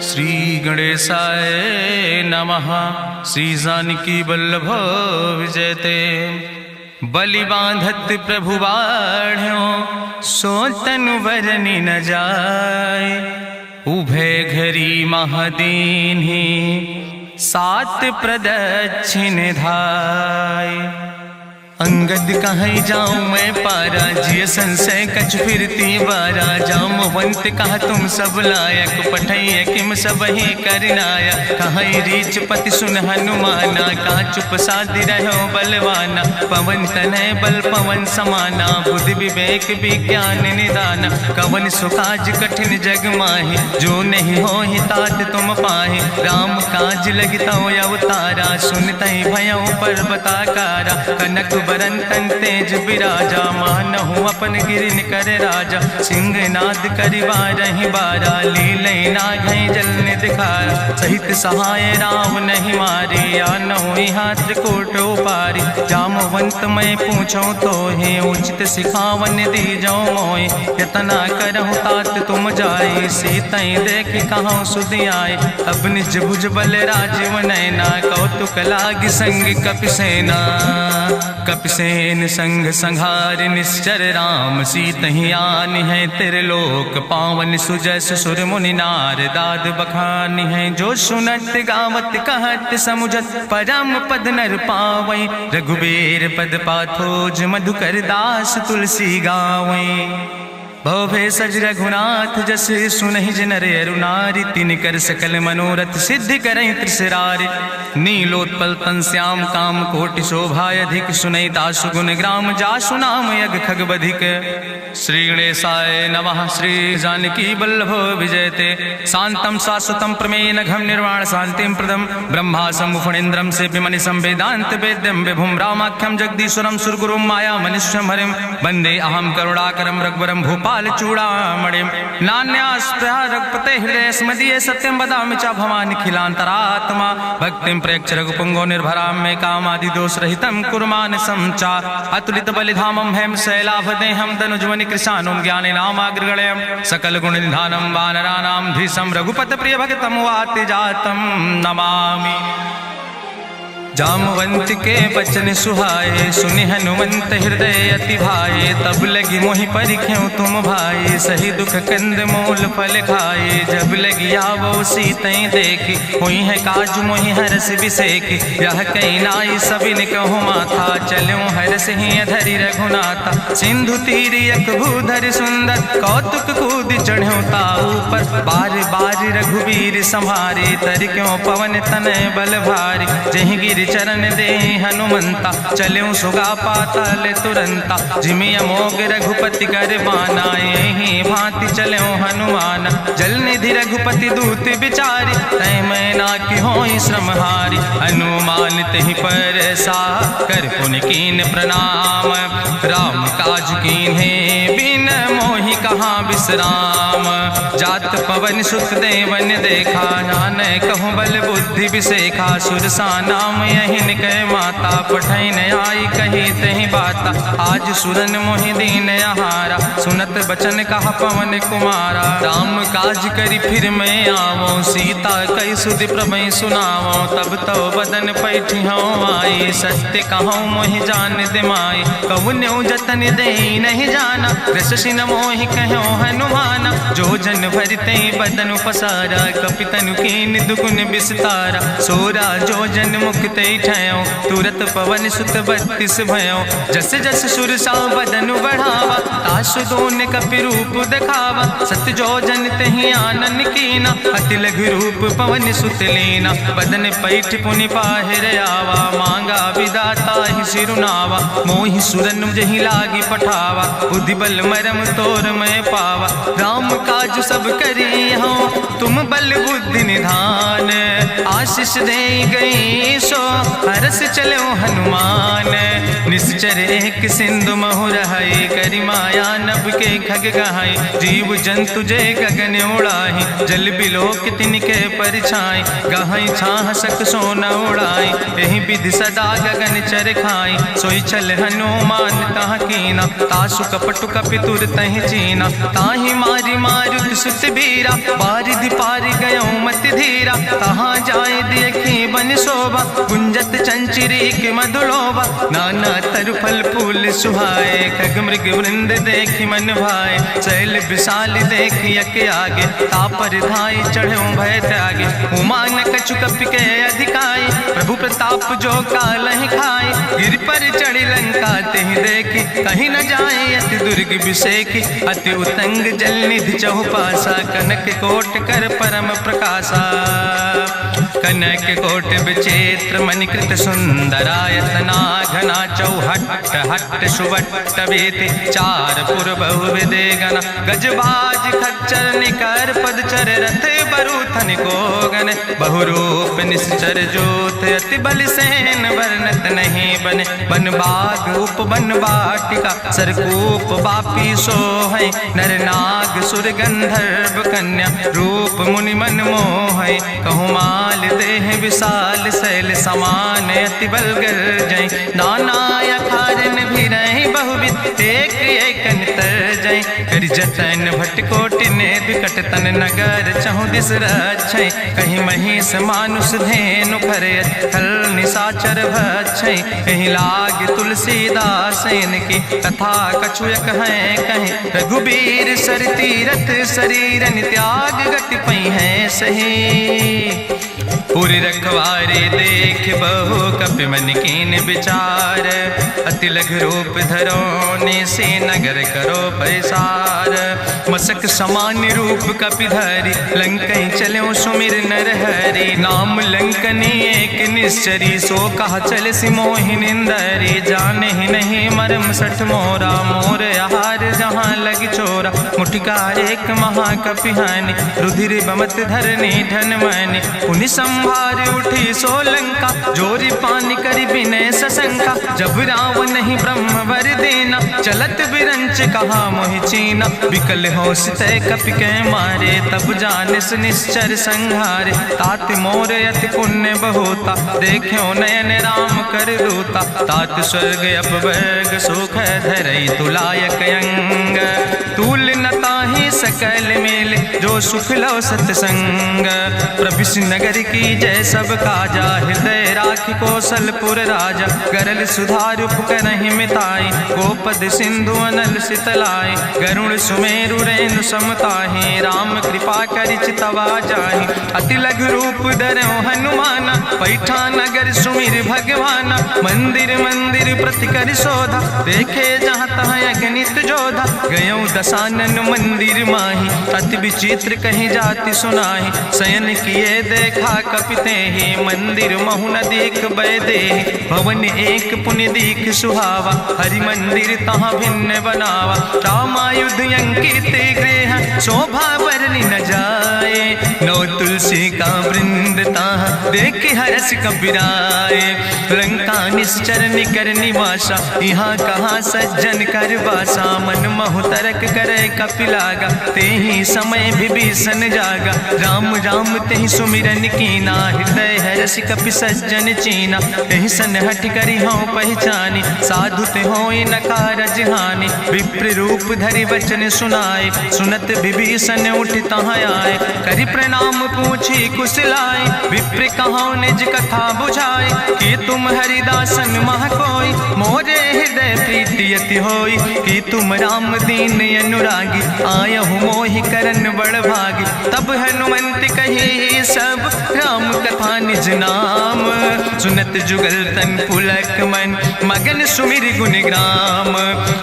श्री गणेशाय नमः। श्री जानकी वल्लभ विजयते। बलि बांधत प्रभु बाढ़ो सो तनु बरनि न जाय। उभय घरी महादीन्हि सात प्रदक्षिण धाय। अंगद कहीं जाऊं मैं पारा जिय संशय कछ फिरती बारा। जामवंत कहा तुम सब लायक पठैय किम सब ही करनाया। कहीं रीच पति सुन हनुमाना कहा चुप साधि रहो बलवाना। पवन तनय बल पवन समाना बुद्धि विवेक विज्ञान निदाना। कवन सुकाज कठिन जग माहि जो नहीं हो ही तात तुम पाहि। राम काज लगितो अवतारा सुनतहि भयउ पर्वताकारा। कनक बरन तन तेज बिराजा मानहु अपन गिरिन कर राजा। सिंह नाद करिवारहि बारा लीलै नागहि जल दिखारा। सहित सहाय राम नहीं मारे आनहु यहाँ त्रिकूट पारी। जामवंत मैं पूछो तो हे उचित सिखावन दीजो मोय। यतना करहु तात तुम जाए सीतई देख कहाँ सुधि आए। अब निज भुज बल राजीव नैना कौतुक लाग संग कपिसेना। कपिसेन संग संहार निश्चर राम सीतहि आनि है त्रिलोक पावन। सुजस सुर मुनि नार दाद बखानि है। जो सुनत गावत कहत समुझत परम पद नर पावै। रघुबीर पद पाथोज मधुकर दास तुलसी गावै। भवभय सज रघुनाथ जस सुनहि जिनर अरुनारि। तिन कर सकल मनोरथ सिद्धि करहि त्रिसरारि। नीलोत्पल तन श्याम काम कोटि शोभा अधिक। सुनहि दासु गुण ग्राम जासु नाम यज्ञ खग बधिक। श्री गणेशाय नमः। श्री जानकी वल्लभ विजयते। शांतम शाश्वतम प्रमेयन घम निर्वाण शांतिम प्रदम। ब्रह्मा शंभु फणीन्द्रम सेव्यमणि संवेदांत वेद्यम विभुम रामाख्यम जगदीश्वरम सुरगुरुम माया मनुष्यम हरिम। वंदे अहम करुणाकरम रघुवरम भूपाल चूड़ामणिम। नान्यास्पृहा रघुपते हृदय स्मदीय सत्यम वदामि च भवानिखिलांतरात्मा। भक्तिम प्रयच्छ रघुपुंगो निर्भराम मे कामादि दोष रहितम कुर्मान समचा। अतुलित बलिधामम हेम शैलाभदेहम दनुजवनि कृशानुम ज्ञानि नामाग्रगण्यम। सकल गुण निधानम वानराणाम धीसम रघुपत प्रिय भगतम वाति जातम नमामि। जामवंत के बचन सुहाए सुनि हनुमंत हृदय अति भाए। तब लगी मोहि परिख्यो तुम भाई सही दुख कंद मूल फल खाए। जब लगी आवो सीतई देखी हुई है काज मोहि हरस बिसेखी। यह कई नाई सबिन कहु माथा चलो हरस ही धरि रघुनाथा। सिंधु तीर यक भूधर सुंदर कौतुक कूद चढ़ो ताऊ पर। बार बार रघुबीर संहारे तर क्यों पवन तनय बल भारी। जहि गिर चरण दे हनुमंता चलो सुगा पाताल तुरंता। जिमि अमोघ रघुपति कर बाना यही भांति चलो हनुमाना। जल निधि रघुपति दूत बिचारी तय मैना की होई श्रमहारी। हनुमान तहि पर सा कर पुनि कीन प्रणाम। राम काज कीन्हे बिन मोहि कहाँ विश्राम। जात पवन सुत देवन देखा नान कहूँ बल बुद्धि विसेखा। सुरसा नाम यहिन कह माता पठैन आई कही तहि बाता। आज सुरन मोहि दीन आहारा सुनत बचन कहा पवन कुमारा। राम काज करी फिर मैं आवो सीता कई सुधि प्रभु सुनावो। तब तो बदन पैठी हूँ आई सत्य कहूँ मोहि जान दिमाई। कहुन्यु जतन दे नहीं जाना रससिन मोहि कहो हनुमाना। जो जन भरते बदन पसारा कपितनु कीन दुगुन विस्तारा। सोरा जो जन मुक्ते ठयो तुरत पवन सुत 32 भयो। जस जस सुरसा बदन बढ़ावा तासु दोन कपि रूप दिखावा। सत्य जो जन तहि आनन कीना अति लघु रूप पवन सुत लीना। बदन पैठ पुनि पाहिर आवा मांगा विदाता ही सिरुनावा। मोहि सुरन जहि लागी पठावा बुद्धि बल मरम तोर मैं पावा। राम काज सब करी हो तुम बल बुद्धि निधान। आशीष दे गई सो हरस चलो हनुमान। निश्चर एक सिंधु महुर हई करी माया नभ के खग गहाई। जीव जंतु जे गगन उड़ाही जल बिलोक तिनके परछाई। गहाई छाह सक सोन उड़ाई यही विधि सदा गगन चर खाई। सोई चल हनुमान तह कीना तासु कपटु कपितुर तहि चीना। ताहि मारी मारुत सुत बीरा बारिधि पारि गयो मत धीरा। तहाँ जाय देखी बन शोभा गुंजत चंचिरीक मधुलोभा। नाना तरु फल फूल सुहाए खग मृग वृंद देखी मन भाए। शैल विशाल देखी यके आगे तापर धाई चढ़ो भय त्यागे। उमान कछु कपि के अधिकाई प्रभु प्रताप जो कालहि खाई। गिर पर चढ़ी लंका तेहि देखी कहीं न जाए अति दुर्ग विषेखी। अति उतंग जल निधि चहुपासा कनक कोट कर परम प्रकाशा। कनक कोट विचित्र मणिकृत सुंदरायतना घना चौहट्ट हट्ट सुवट्ट वेति चार पुर बहुविधे गना। गजबाज खच्चर निकर पदचर रथ बरूथन को गन। बहुरूप निश्चर जोत अति बल सेन वर्णत नहीं बने। बन बाग उप बन बाटिका सरकूप बापी सोहै। नर नाग सुर गंधर्व कन्या रूप मुनि मन मोहै। कहूँ माल देह विशाल शैल समान अति बलगर जय। नाना अखारन भी रही बहुविध एक एक अंतर जय। कर जतन भटकोटि ने विकट तन नगर चहु दिस रक्षै। कहीं महिष मानुष धेनु खरे खल निशाचर भक्षै। कहीं लाग तुलसीदास इनकी कथा कछुयक है कहीं। रघुबीर सर तीरथ शरीरन त्याग गति पई है सही। पूरी रखवारे देख बहु कपि मन कीन विचार। अति लघु रूप धरो ने से नगर करो पैसार। मसक समान रूप कपि धरि लंकई चलो सुमिर नर हरि। नाम लंकनी एक निश्चरी सो कहा चल सि मोहि निंदरी। जाने ही नहीं मरम सठ मोरा मोर आहार जहाँ लग चोरा। मुठिकार एक महाकपि हानि रुधिर बमत धरनी धन मनि। पुनि संभार उठी सोलंका जोरी पानी करी विनय सशंका। जब रावण नहीं ब्रह्म वर देना चलत बिरंच कहा मोहि चीना। विकल होश तय कपि के मारे तब जानिस निश्चर संहारे। तात मोर अति पुण्य बहुता देखो नयन राम कर दूता। तात स्वर्ग अपवर्ग सुख धरई तुलायक अंग। तूल न ताहि सकल मेल जो सुख लो सत्संग। प्रभिस नगर की जय सब काजा हृदय राखि कौशलपुर राजा। गरल सुधारु करहि मिताई गोपद सिंधु अनल सितलाई। गरुण सुमेरु रेणु समताहि राम कृपा करि चितवा जाहि। अति लघु रूप धरो हनुमाना पैठा नगर सुमिर भगवाना। मंदिर मंदिर प्रति कर शोधा देखे जहाँ तहाँ अगणित जोधा। गयो दशानन मंदिर माही अति विचित्र कहीं जाति सुनाही। शयन किए देखा कपिते ही मंदिर महु न देख बैदे। भवन एक पुण्य दीख सुहावा हरि मंदिर तहाँ भिन्न बनावा। रामायुध अंकित गृह शोभा वर्णि न जाए। नौ तुलसी का वृंद तहाँ देख हरस कबीराए। लंका निश्चर निकर निवासा यहाँ कहाँ सज्जन कर वासा। मन महु तरक करे कपिलागा ते ही समय विभीषण जागा। राम राम तेहि सुमिरन कीना हृदय हरस कपि सज्जन चीना। एहि सन हठ करि हूँ पहचानी साधु ते होई न कारज हानि। विप्र रूप धरि वचन सुनाए सुनत विभीषण उठ तहाँ आए। करि प्रणाम पूछी कुशलाए विप्र कहाँ निज कथा बुझाए। कि तुम हरिदासन मह कोई मोरे हृदय प्रीति अति होई। कि तुम राम दीन अनुरागी आयहु मोहि करन बड़ भागी। तब हनुमंत कही सब राम कथा निज नाम। सुनत जुगल तन पुलक मन मगन सुमिर गुण ग्राम।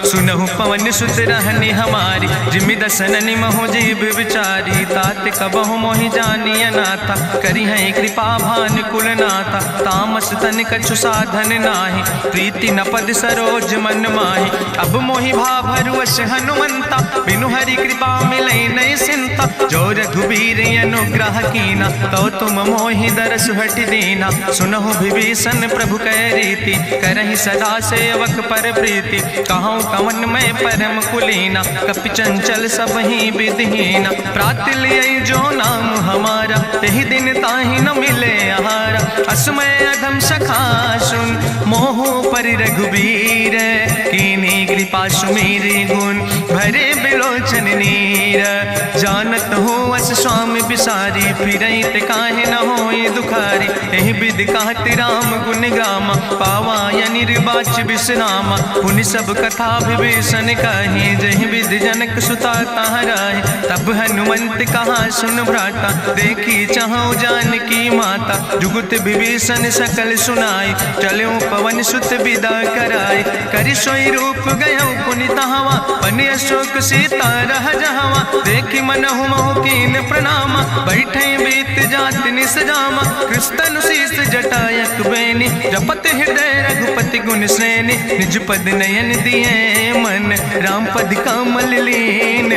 सुनहु पवन सुत रहनी हमारी जिमि दसननि महो जीव विचारी। तात कबहु मोहि जानी अनाथा करी है कृपा भान कुलनाथा, तामस तन कछु साधन नाही, प्रीति न पद सरोज मन माही। अब मोहि भाभरु अस हनुमंता, बिनु हरि कृपा मिलै नहीं सिंता। जो रघुबीर अनुग्रह कीना, तो तुम मोहि दरस हटि दीना। सुनहु विभीषण प्रभु कै रीति, करहि सदा सेवक पर प्रीति। कहूँ कवन में परम कुलीना, कपि चंचल सब ही विधिहीना। प्रात लियै जो नाम हमारा, यही दिन ताहि न मिले आहारा। असमय अधम सखा सुन, मोह पर रघुबीर। कीन्ही कृपा सुमेरि गुण, भरे बिलोचन नीर। जानत हो अस स्वामी बिसारी, फिरहि ते काहे न होई दुखारी। एहि विधि कहत राम गुण गामा, पावा निर्वाच विश्रामा। पुनि सब कथा विभीषण कही, जहि विधि जनक सुता कहाँ रहे। तब हनुमंत कहा सुन भ्राता, देखी चाहूँ जानकी माता। जुगुत विभीषण सकल सुनाई, चलो पवन सुत विदा कराई। करि सोई रूप गयो पुनि तहवा, बनि अशोक सीता रह जहवा। देखी मनहु मोह कीन प्रणामा, बैठे बीत जात निस जामा। कृष्ण शीस जटायक बेनी, जपत हृदय रघुपति गुण श्रेणी। निज पद नयन दिए मन, राम पद कमल लीन।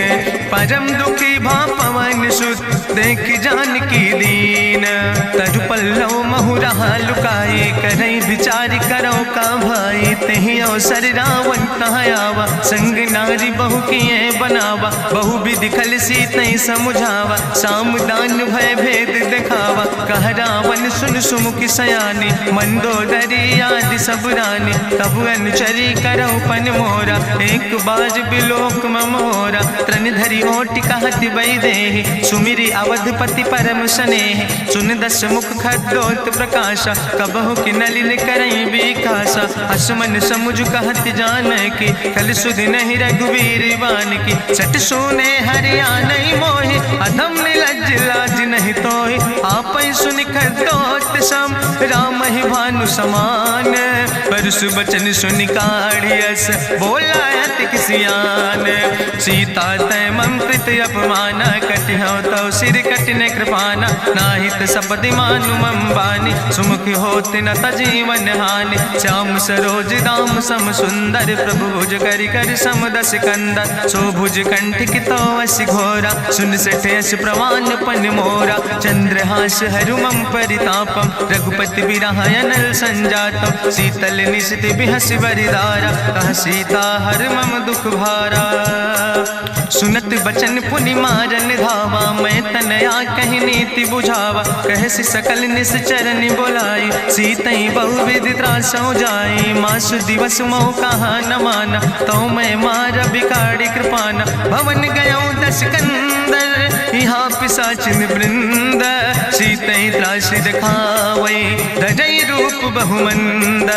परम दुखी भा पवन सुत, देख जानकी दीन। तरु पल्लव महु रहा लुकाई, करई विचार करो का भाई। तेहि अवसर रावण तहाँ आवा, संग नारी बहु किए बनावा। बहु विधि खल सीतै समुझावा, साम दान भय भेद दिखावा। कह रावण सुन सुमुखी सयानी, मंदोदरी आदि सब रानी। तब अनुचरी करौ पन मोरा, एक बाज बिलोक ममोरा। त्रन धरि ओट कहत वैदेही, सुमिरि अवधपति परम स्नेह। सुन दस मुख खद्योत प्रकाशा, कबहु कि नलिन करई विकासा। असमन समुझ कहत जानकी, कल सुध नहीं रघुवीर बान की। सट सुने हरियाणई मोहि, अधम निलज्ज लाज नहीं तोहि। आपै सुनि खद्योत सम, राम ही भानु समान। परसु बचन सुनि काढ़ियस, बोला अति किसियान। सीता तै मम कृत अपमाना, कटिहौ तौ सिर कटिन कृपाना। नाहित सपदि मानु मम बानी, सुमुख होत न तजीवन हानि। श्याम सरोज दाम सम सुंदर, प्रभु भुज करि कर सम दस कंदर। सो भुज कंठ कितो अस घोरा, सुन सठे अस प्रवान पन मोरा। चंद्रहास हरु मम परितापम, रघुपति बिरह अनल संजातम। शीतल निशित बिहसि बरिदारा, कह सीता हर मम दुख भारा। सुनत बचन पुनि मारन धावा, मैं तनया कहि नीति बुझावा। कहसि सकल निश्चरनि बोलाई, सीतई बहुविधि त्रासौ जाई। मासु दिवस मोह कहा न माना, तो मैं मार बिगाड़ी कृपाना। भवन गयो दस कंदर, यहाँ पिशाचिन वृंद। सीतई त्रास दिखावै, धजै रूप बहुमंद।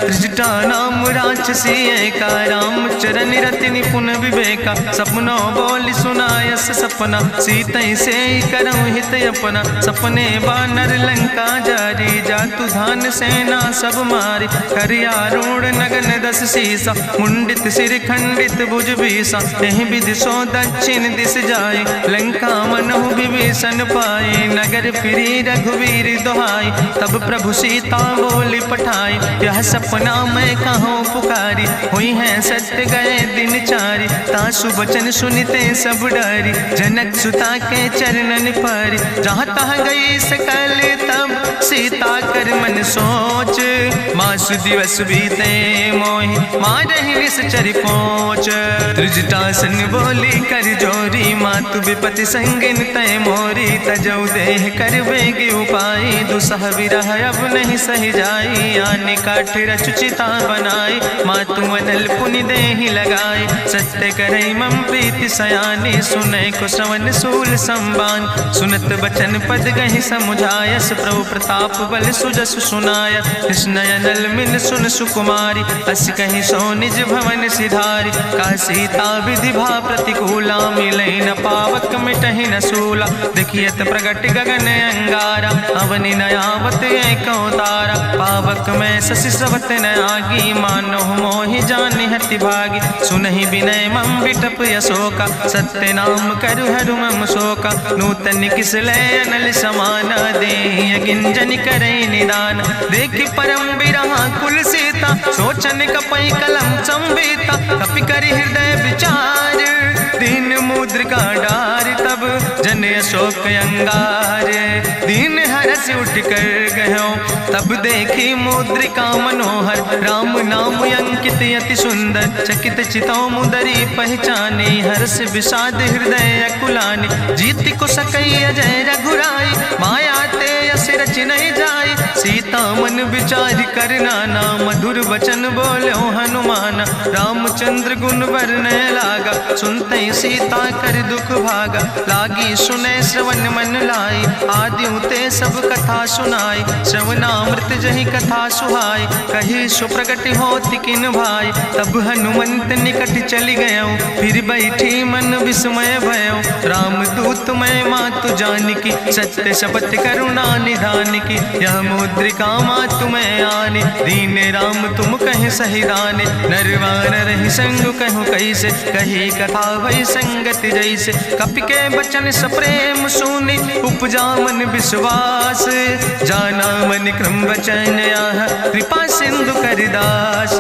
त्रिजटा नाम राक्षसी एका, राम चरण रति निपुण विवेका। सपनो बोल सुनायस सपना, सीतई से करऊँ हित अपना। सपने बानर लंका जारी, जातु धान सेना सब मारी। करियारूढ़ नगन दस सीसा, मुंडित सिर खंडित भुज बीसा। यही विधि सो दक्षिण दिस जाए, लंका मनहु विभीषण पाए। नगर फिरी रघुवीर दुहाई, तब प्रभु सीता बोली पठाई। यह सपना मैं कहूँ पुकारी, हुई है सत्य गए दिन चारी। तासु वचन सुनते सब डरी, जनक सुता के चरणन पर। जहाँ तहाँ गई सकल तब, सीता कर मन सोच। मासु दिवस बीते मोहि, मारहि निश्चर पहुँच। त्रिजटासन बोली कर जोरी, मातु विपति संगिन तय मोरी। तजौ देह कर बेग उपाय, दुसह विरह अब नहीं सही जाई। आने काठ रचुचिता बनाई, मातु अनल पुनि देहि लगाई। सत्य करई मम प्रीति सयानी, सुनै को श्रवण सूल संबान। सुनत बचन पद गहि समुझायस, प्रभु प्रताप बल सुजस सुनाय। कृष्ण अनल मिल सुन सुकुमारी, अस कहि सो निज भवन सिधारी। का सीता विधि भा प्रतिकूला, मिलै न पावक मिटहि न सूला। देखियत प्रगट गगन अंगारा, अवनि न आवत एक तारा। पावक में शशि स्रवत न आगी, मानो मोहि जानि हति भागी। सुनहि विनय मम विटप यशोका, सत्य नाम करु हरु मम शोका। तन किसलय अनल समाना दे गिंजन करे निदान देखी परम बिरहा कुल सीता सोचन कपई कलम संवेता कपि करि हृदय विचार दीन मुद्रिका डार तब जन अशोक अंगार दीन हरस उठ कर गयो तब देखी मुद्रिका मनोहर राम नाम अंकित अति सुंदर चकित चितौ मुदरी पहचाने हर्ष विषाद हृदय अकुलाने जीत को सकई अजय रघुराई माया ते यस रच नहीं जाई सीता मन विचार कर नाना मधुर वचन बोलो हनुमान रामचंद्र गुण वर्णय लागा सुनते सीता कर दुख भागा लागी सुने श्रवण मन लाई आदि ते सब कथा सुनाई श्रवणामृत जहि कथा सुहाई कही सुप्रगट होति किन भाई तब हनुमंत निकट चली गयो फिर बैठी मन विस्मय भयो राम दूत मैं मातु जानकी सत्य शपथ करुणा निधान की यह मुद्रिका मातु मैं आने दीन राम तुम कहे सही दाने नरवान रही संग कहूँ कैसे कही कथा वही संगत जैसे कपि के बचन सप्रेम सुनी उपजा मन विश्वास जाना मन क्रम वचन आह कृपा सिंधु करिदास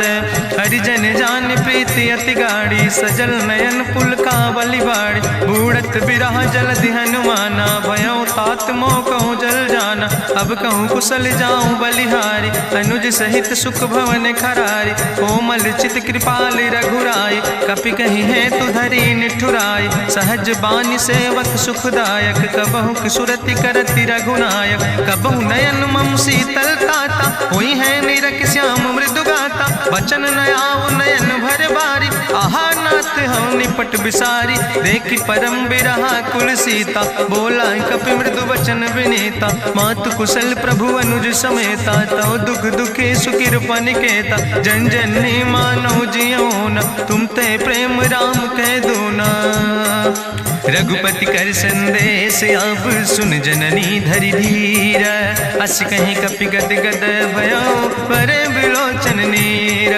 हरिजन जान प्रीति अति गाड़ी सजल नयन पुल का बलिबाड़ी बूढ़त बिरह जलधि हनुमाना भयो तात मोह कहूँ जल जाना अब कहूँ कुशल जाऊँ बलिहारी अनुज सहित सुख भवन खरारी कोमल चित कृपाल रघुराई कपि कही है तु धरी निठुराई सहज बानी सेवक सुखदायक कबहु सुरति करति रघुनायक कबहु नयन मम शीतल ताता हुई है निरख श्याम मृदु गाता बचन नयाव नयन भर बारी आहा नाथ हम निपट बिसारी देखी परम बिरहा कुल सीता बोला कपि मृदु वचन विनीता मातु कुशल प्रभु अनुज समेता तव दुख दुखी सुखिर पनिकेता जन जन मानो जियो न तुम ते प्रेम राम कह दो ना रघुपति कर संदेश अब सुन जननी धरि धीर अस कहीं कपि गद गद भयो पर बिलोचन नीर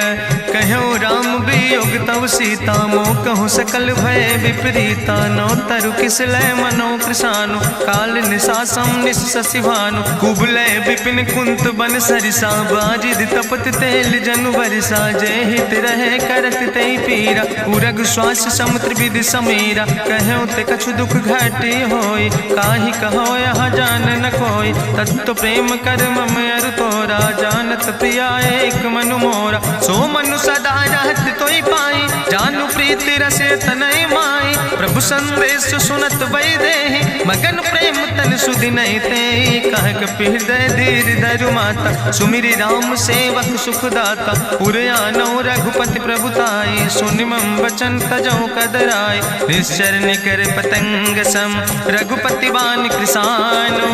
कहो राम वियोग तव सीता मोह कहूँ सकल भय विपरीता नो तरु किसलय मनो कृषानु काल निशासम निशसिभानु कुबलय विपिन कुंत बन सरिसा बाजिद तपत तेल जनु बरिसा जय हित रहे करत ते पीरा उरग श्वास समुद्र विधि समीरा कहो ते कछु दुख घाटी होई काहि कहो यह जान न कोई तत्व प्रेम कर मम अरु तोरा जानत प्रिया एक मनु मोरा सो मनु सदा रहत तोई पाई जानु प्रीति रसे तनय माई प्रभु संदेश सुनत वै देहि मगन प्रेम तन सुधि नहीं ते कह कपि हृदय धीर धरु माता सुमिरि राम सेवक सुखदाता पुरयानो रघुपति प्रभुताई सुनि मम वचन तजौ कदराय निश्चर निकर पतंग सम रघुपति बान कृसानो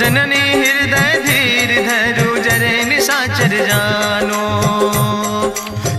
जननी हृदय धीर धरु जरे निशाचर जानो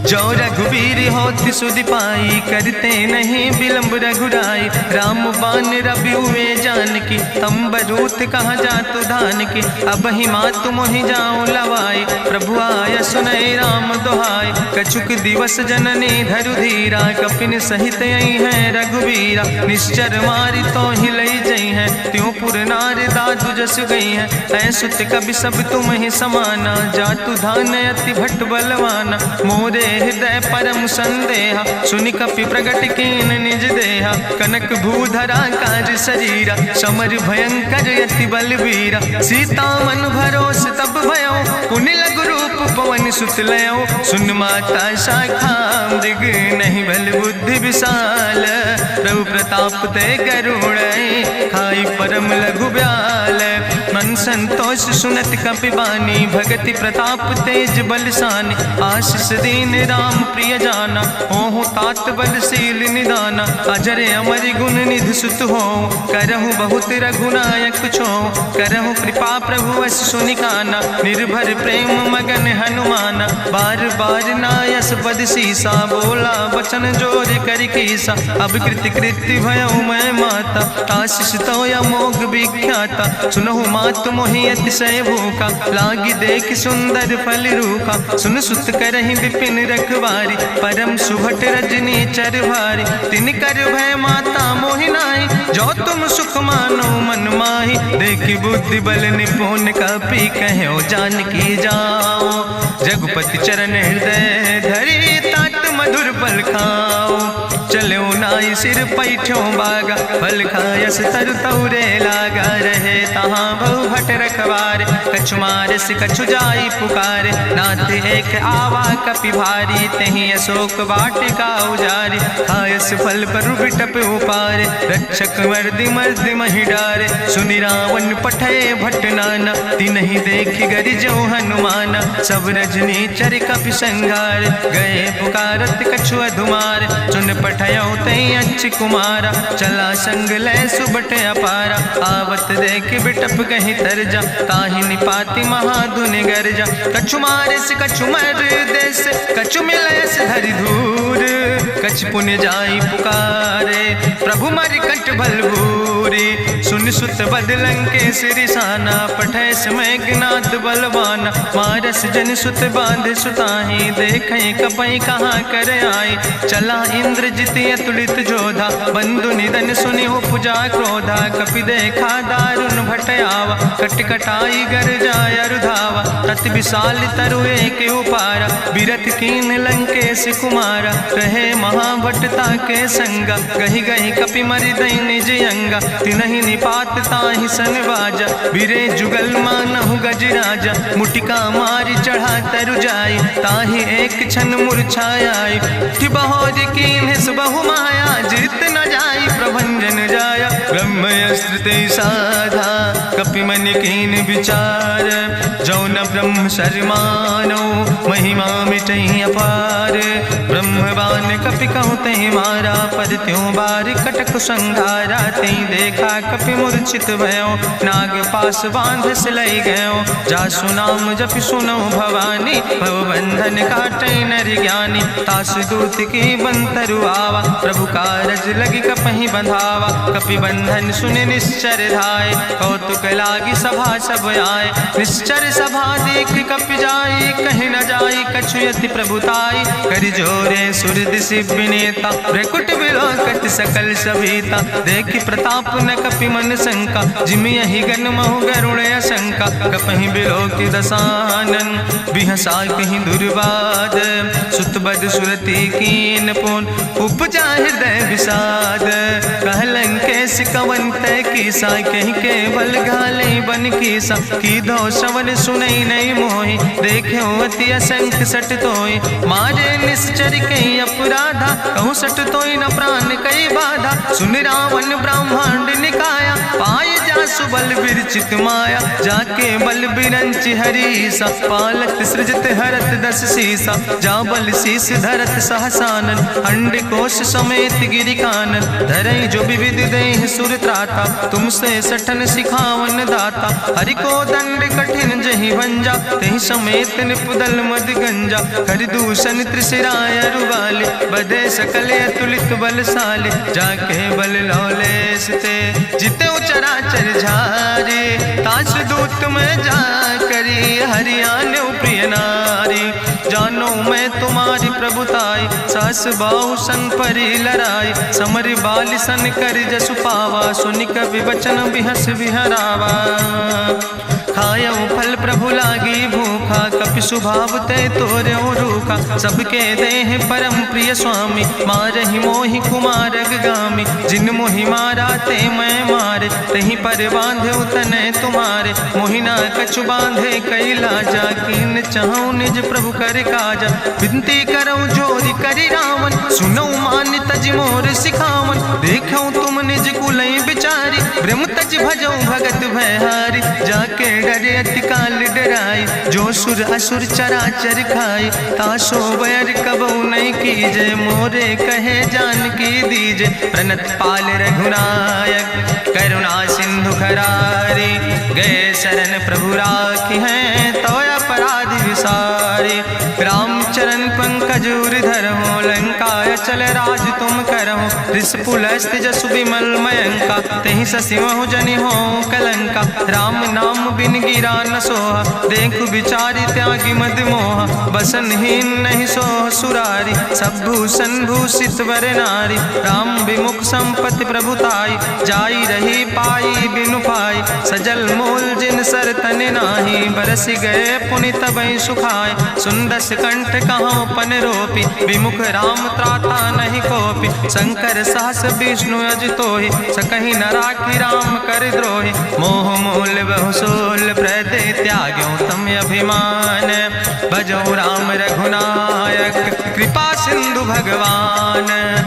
जो रघुवीर होति सुधि पाई करते नहीं विलंब रघुराई राम बान रवि हुए जानकी तंबरूत कहाँ जातु धान की अब ही मातु मोहि जाऊं लवाई प्रभु आय सुनय राम दुहाई कछुक दिवस जननी धरु धीरा कपिन सहित यही है रघुवीरा निश्चर मारी तो ही लई जई है त्यों पुर नार दादु जस गई है ऐसुत कभी सब तुम ही समाना जातु धान अति भट बलवाना मोरे हृदय परम संदेहा सुनि कपि प्रगट कीन निज देहा कनक भूधरा काज शरीरा समर भयंकर यति बलवीरा सीता मन भरोस तब भयो पुनि लघु रूप पवन सुत लयो सुन माता शाखा मृग नहीं बल बुद्धि विशाल प्रभु प्रताप ते करुण खाई परम लघु ब्याल मन संतोष सुनत कपि बानी भगति प्रताप तेज बलसानी आशीष दीन राम प्रिय जाना ओहु तात बलशील निदाना अजर अमर गुण निधि सुत हो करहु बहुत रघुनायक छो करहु कृपा प्रभु अस सुनिकाना निर्भर प्रेम मगन हनुमाना बार बार नायस पद सीसा बोला वचन जोर कर कीसा अब कृति कृति भयो मैं माता आशीष तो अमोघ विख्याता सुनहु मात मोहि अतिशय भूखा, लागी देख सुंदर फल रूखा। सुन सुत करहि विपिन रखवारी, परम सुभट रजनी चर भारी। तिन कर भय माता मोहि नाहि, जो तुम सुख मानो मन माहि। देखि बुद्धि बल निपुण कपि, कहो जानकी जाओ। जगुपति चरण हृदय धरि, तात मधुर फल खाओ। चलो नाई सिर पैठो बागा, फल खायस तरु तौरे लागा। रहे तहाँ बहु भट रखवारे, कछु मारस कछु जाई पुकारे। नाथ एक आवा कपि भारी, तहीं अशोक वाटिका उजारी। खायस फल पर बिटप उपारे, रक्षक मर्दि मर्दि महि डारे। सुनि रावण पठय भट नाना, तिन्हि देखि गरिजो हनुमाना। सब रजनी चर कपि संघार, गए पुकारत कछु अधुमार। सुन पठयो तई अच्छ कुमारा, चला संग लय सुबट अपारा। आवत देख बिटप कहीं तरजा, ताहि निपाति महाधुनि गर्जा। कछु मारिस कछु मर देस, कछु मिलयस धरि धूर। कछ पुण्य जाई पुकारे, प्रभु मरि कंठ बलभूरी। सुन सुत बदलं के सिरिसाना, पठय समय ज्ञात बलवाना। मारस जन सुत बांध सुताही, देखें कपई कहाँ कर आई। चला इंद्रजित अतुलित जोधा, बंधु निधन सुनि उपजा क्रोधा। कपि देखा दारुण भटयावा, कट कटाई गर जाय रुधावा। तत विशाल तरु एक उपारा, बिरथ कीन लंकेश कुमारा। रहे महाभटता के संगा, गहि गहि कपि मरि दई निज अंगा। तिनहि निपात ताहि सन बाजा, बिरे जुगल मानहु गजराजा। मुटिका मारि चढ़ा तरु जाई, ताहि एक क्षण मूर्छाई। बहोज कीन्हिस बहु माया, जीत न जाई प्रभंजन जाया। ब्रह्मयस्त्र ते साधा, कपि मन कीन विचार। जौन ब्रह्म शर्मानो, महिमा मिटई अपार। ब्रह्मवान कपि कहु तहि मारा, पर त्यों बार कटक संघारा। तई देखा कपि मूर्छित भयो, नाग पास बांध सिलई गयो। जासु नाम जपि सुनो भवानी, भव बंधन काटई नर ज्ञानी। तासु दूत की बंतरु आवा, प्रभु कारज लगी कपहि बंधावा। कपि बंधन सुनि निश्चर धाय, कौतुक लागी सभा सब आए। निश्चर सभा देख कपि जाई, कहीं न जाई कछु यति प्रभुताई। करि जोरे सुर दिसि विनेता, भ्रकुट विलोकत सकल सभीता। देखि प्रताप न कपि मन शंका, जिमि यहि गन महु गरुण असंका। कपहि बिलोकि दसानन, बिहसा कहीं दुर्वाद। सुत बद सुरति कीन पुन, उपजा हृदय विषाद। कहलन केस कवन तय कीसा, कहीं केवल घाले बन कीसा। कीधो श्रवण सुनई नहीं मोहि, देख्यो अति असंख्य सट तोय। मारे निश्चर कई अपराधा, कहूँ सट तोय न प्राण कई बाधा। सुन रावण ब्रह्मांड निकाया, पाय जासु बल विरचित माया। जाके बल बिरंच हरीसा, पालत सृजत हरत दस सीसा। जा बल शीस धरत सहसानन, अंड कोश समेत गिरि कानन। धरई जो विविध देह सुर त्राता, तुमसे सठन सिखावन दाता। हरि को दंड कठिन जहि भंजा, तहि समेत निपुदल मद गंजा। कर दूषण त्रिशिराय रुवाले, बधे सकल अतुलित बलशाले। जाके बल लौलेस ते, जिते चराचर झारे। तास दूत में जा करी, हरियाण प्रिय नारी। जानो मैं तुम्हारी प्रभुताई, सास बाहु सन परी लड़ाई। समर बाल सन कर जसु पावा, सुनि कवि वचन बिहस बिहरावा। खायो फल प्रभु लागी भूखा, कपि सुभाव ते तोर्यो रूखा। सबके देह परम प्रिय स्वामी, मारहि मोहि कुमारग गामी। जिन मोहि मारा ते मैं मारे, तहीं पर बांधे तने तुम्हारे। मोहिना कछु बांधे कई लाजा, कीन चाहूं निज प्रभु कर काजा। विनती करऊं जोरि करि रावण, सुनऊ मान तज मोर सिखावन। देखऊं तुम निज कुलई बिचारी, ब्रह्म तज भजऊं भगत भयहारी। जाके डरे अति काल डराई, जो सुर असुर चराचर खाई। तासो बैर कबऊ नहीं कीजे, मोरे कहे जानकी दीजे। प्रणत पाल रघुनायक, करुणा सिंधु खरारी। गए शरण प्रभु राखी हैं, तो अपराध विसारी। रामचरण पंकज धर हो, लंका काय चल राज तुम करहु, ऋष पुलस्त जसु विमल मयंका, तेहि ससिमहु जनि हो कलंका। राम नाम बिन गिरा न सोहा, देखु विचारि त्यागी मद मोहा। बसनहीन नहीं सोह सुरारी, सब भूषण भूषित वर नारी। राम विमुख संपत्ति प्रभुताई, जाई रही पाई बिनु पाई। सजल मूल जिन सर तन नाही, बरस गए पुनि तबहि सुखाय। सुंदस कंठ कहाँ पन रोपी, विमुख राम त्राता नहीं कोपी। शंकर सहस विष्णु अजितोहि, सकहि न राखि राम कर द्रोहि। मोह मूल बहु सोल प्रदे, त्याग्यो तम अभिमान। भजो राम रघुनायक, कृपा सिंधु भगवान।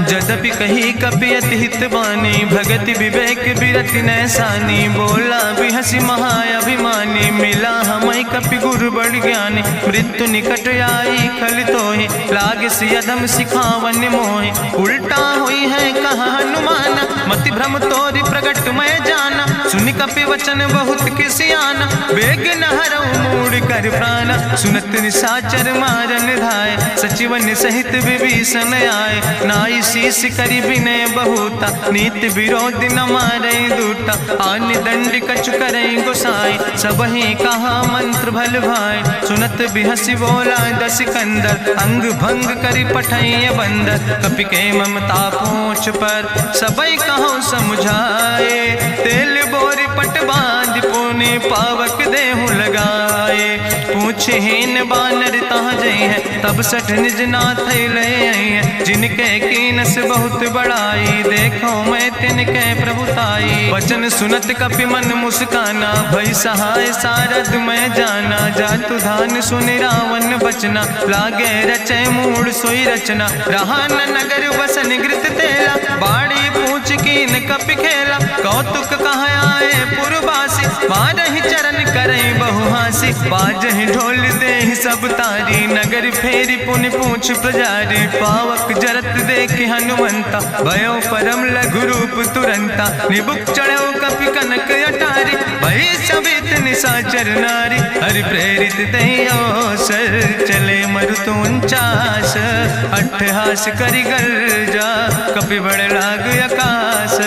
जदपि कही कपि अति हित बानी, भगति विवेक बिरति नैसानी। बोला बिहसि महाअभिमानी, मिला हमय कपि गुरु बड़ ज्ञानी। मृत्यु निकट आई खल तोहि, लागे सियदम सिखावन मोहि। उल्टा हुई है कहा हनुमान, मति भ्रम तोरि प्रगट मैं जाना। सुनि कपि वचन बहुत किसियाना, बेग न हरऊ मूढ़ कर प्राण। सुनत निशाचर मारन धाय, सचिवन सहित विभीषण आए। नाई शीस करि विनय बहुता, नीति विरोध न मारै दूता। आन दंड कछु करै गोसाई, सबहि कहा मंत्र भल भाई। सुनत बिहसि बोला दस कंदर, अंग भंग करि पठैय बंदर। कपि के ममता पूछ पर, सबई कहो समुझाए। तेल बोरि पट बांधि पुनि, पावक देहु लगाए। पूछहीन बानर तहाँ जई है, तब सठ निज नाथ ले आई है। जिनके कीनस बहुत बड़ाई, देखो मैं तिनके प्रभुताई। वचन सुनत कपि मन मुस्काना, भई सहाय सारद मैं जाना। जातु धान सुनि रावण बचना, लागे रचै मूढ़ सोई रचना। रहा न नगर बसन घृत तेला, बाड़ी पूछ कीन कपि खेला। कौतुक कहाँ आए पुरवासी, मारहि चरण करई बहु हासी। बाजहि ढोल देहि सब तारी, नगर फेरी पुनि पूछ प्रजारी। पावक जरत देखि हनुमंता, भयो परम लघु रूप तुरंता। निबुक चढ़ो कपि कनक अटारी, भई सबित निशाचर नारी। हरि प्रेरित तहि अवसर, चले मरुत 49। अट्ठहास करि गर्जा, कपि बड़ लाग आकाश।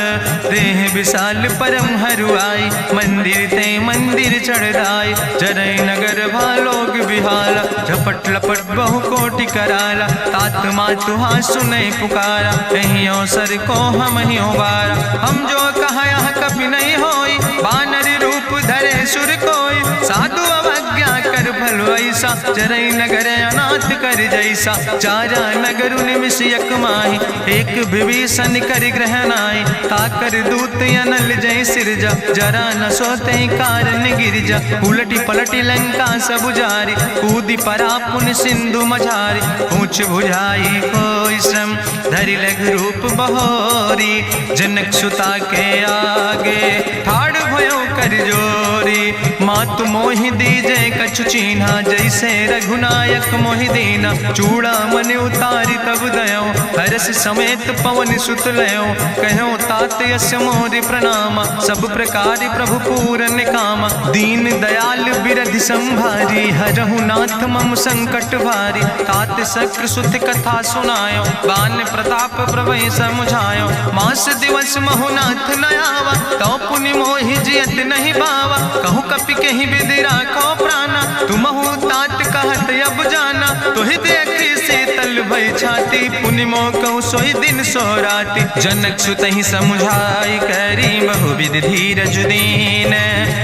देह विशाल परम हरुआई, मंदिर ते मंदिर चढ़ाई। जरै नगर भालोग बिहाला, झपट लपट बहु कोटि कराला। तात मातु हाँ सुनै पुकारा, एहि अवसर को हम ही बारा। हम जो कहा यहाँ कपि नहीं होई, बानर रूप धरे सुर कोई। साधु अवज्ञा कर भल ऐसा, जरै नगर अनाथ कर जैसा। चारा नगर निमिष यक माही, एक विभीषण कर ग्रह नाई। ताकर दूत अनल जय सिरजा, जरा न सोते कारण गिरजा। उलटी पलटी लंका सब जारी, कूदी परा पुन सिंधु मझारी। पूछ बुझाई कोई श्रम, धरि लघु रूप बहोरी। जनक सुता के आगे, ठाड़ भयो कर जोरी। मातु मोहि दीजे कछु चीन्हा, जैसे रघुनायक मोहि दीना। चूड़ा मन उतारी तब दयो, हरस समेत पवन सुत लयो। कहो तात यस मोरि प्रणामा, सब प्रकार प्रभु पूरन कामा। दीन दयाल बिरधि संभारी, हरहु नाथ मम संकट भारी। तात शक्र सुत कथा सुनायो, बान प्रताप प्रभय समुझायो। मास दिवस महु नाथ न आवा, तो पुनि मोहि जियत नहीं बावा। कहु कपि कहि विधि राखो प्राणा, तुमहु तात कहत अब जाना। तोहि देखि शीतल भई छाती, पुनि मोह कहु सोई दिन सो राति। जनक सुतहि समुझाई, करी बहु विधि धीरज दीन।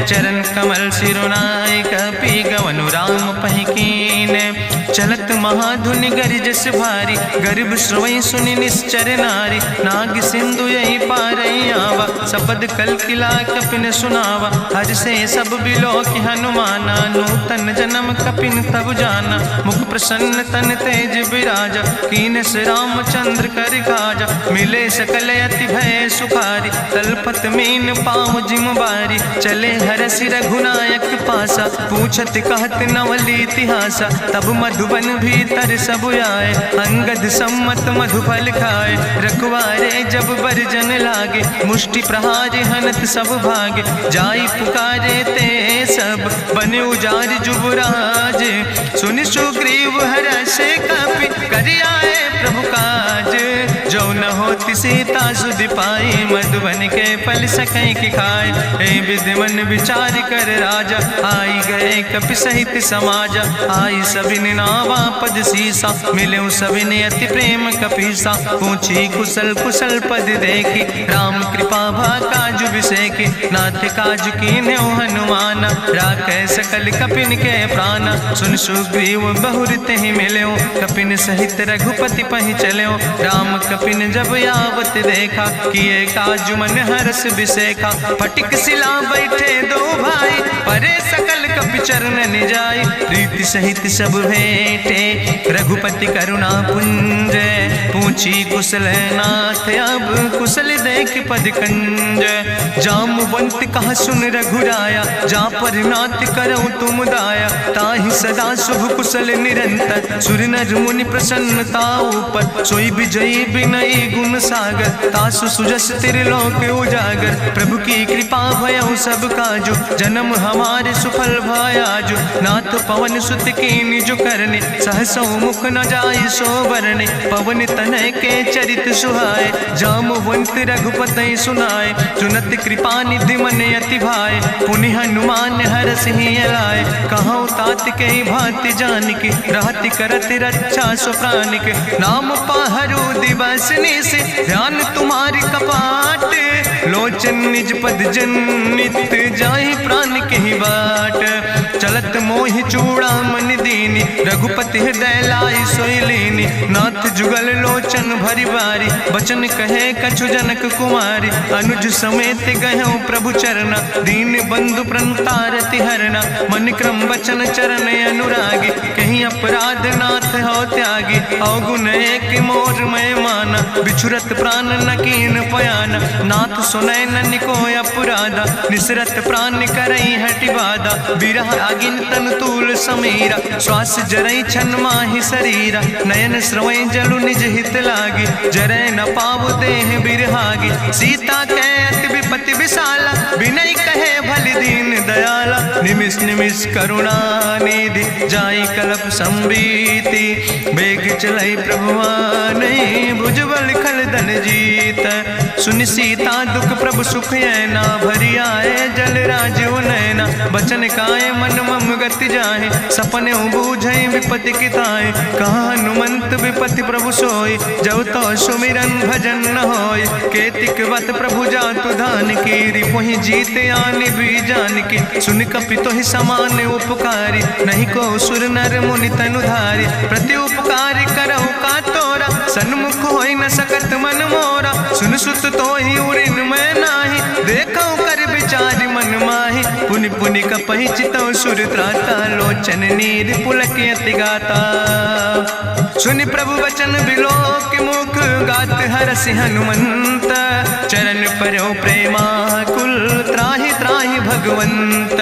चरण कमल सिरुनाई, कपि गवनु राम पहि कीन। चलत महाधुनि गरिजस भारी, गर्भ श्रवै सुनि निश्चर नारी। नाग सिंधु यही पारई आवा, सबद कल किला कपिन सुनावा। हर से सब बिलोक हनुमाना, नूतन जन्म कपिन तब जाना। मुख प्रसन्न तन तेज विराजा, कीनस रामचंद्र कर काजा। मिले सकल अति भय सुखारी, तलपत मीन पाँव जिम बारी। चले हरस रघुनायक पासा, पूछत कहत नवल इतिहासा। तब मधुबन भीतर सब आए, अंगद सम्मत मधुफल खाए। रखवारे जब बरजन लागे, मुष्टि प्रहार हनत सब भागे। जाई पुकारे ते सब, बने उजार जुबराज। सुनि सुग्रीव हरषे कपि, करि आए प्रभु काज। सीता सुधि पाई, मधुबन के फल सकै की खाए। हे विधि मन विचार कर राजा, आई गए कपि सहित समाजा। आई सबिन नावा पद सीसा, मिले सबिन अति प्रेम कपीसा। पूछी कुशल कुशल पद देखी, राम कृपा भा काजु बिसेकी। नाथ काजु कीन्हे हनुमाना, राखे सकल कपिन के प्राणा। सुन सुग्रीव बहुर तेहि मिल्यो, कपिन सहित रघुपति पहि चल्यो। राम कपिन जब यावत देखा, किए काजु मन हरस बिसेखा। फटिक सिला बैठे दो भाई, परे सकल कपि चरण निजाई। प्रीति सहित सब भेंटे, रघुपति करुणा पुंज। पूछी कुशल नाथ, अब कुशल देख पद कंज। जामवंत कहा सुन रघुराया, जा पर नाथ करऊं तुम दाया। ताहि सदा शुभ कुशल निरंतर, सुर नर मुनि प्रसन्नता ऊपर। सोई विजयी विनयी गुण सागर, तासु सुजस त्रिलोक उजागर। प्रभु की कृपा भयउ सब काजु, जन्म हमारे सुफल भयाजु। नाथ पवन सुत की निज करने, सहसो मुख न जाय सो बरने। पवन तनय के चरित सुहाए, जामवंत रघुपति सुनाए। चुनत कृपा निधि मन अति भाए, पुनि हनुमान हरस ही लाए। कहूँ तात के भांति जानकी, रहति करत रक्षा सो प्राणिक। नाम पाहरु दिवस निस, ध्यान तुम्हारी कपाट। लोचन निज पद जनित, जाहि प्राण के ही बाट। चलत मोहि चूड़ामणि दीनी, रघुपति हृदय लाई सोई लीनी। नाथ जुगल लोचन भरि बारी, बचन कहे कछु जनक कुमारी। अनुज समेत गयो प्रभु चरना, दीन बंधु प्रणतारति हरना। मन क्रम बचन चरण अनुरागी, कहीं अपराध नाथ हो त्यागी। अवगुण एक मोर मैं माना, बिछुरत प्राण न कीन पयाना। नाथ सुनय ननि को अपराधा, निसरत प्राण करई हटि बाधा। बिरह अगिन तन तूल समीरा, श्वास जरई छन माहि शरीरा। नयन श्रवै जलु निज हित लागी, जरै न पाव देह बिरहागी। सीता के अति विपति विशाला, विनय कहे भलि दीन दयाला। निमिष निमिष करुणा निधि, जाई कलप संबीति। बेग चलै प्रभुआनै, भुजबल खल धन जीत। सुनि सीता दुख प्रभु सुख ऐना, भरि आए जल राजु नैना। बचन काए मन मम गति जाहे, सपने बूझै विपति किताए। कहा हनुमंत विपति प्रभु सोई, जब तो सुमिरन भजन न होय। केतिक वत प्रभु जातु धान की, रिपुहि जीत आनि भी जान की। सुन कपि तोहि समान उपकारी, नहीं को सुर नर मुनि तनुधारी। प्रति उपकार करहु का तोरा, सन्मुख होई न सकत मन मोरा। सुन सुत तोहि उरिन मैं नाही, देखौ कर विचारि मन माहि। पुनि पुनि कपहि चितौ सुर त्राता, लोचन नीर पुलक अति गाता। सुनि प्रभु वचन बिलोक मुख, गात हरसि हनुमंत। चरण पर्यो प्रेमाकुल, त्राहि त्राहि भगवंत।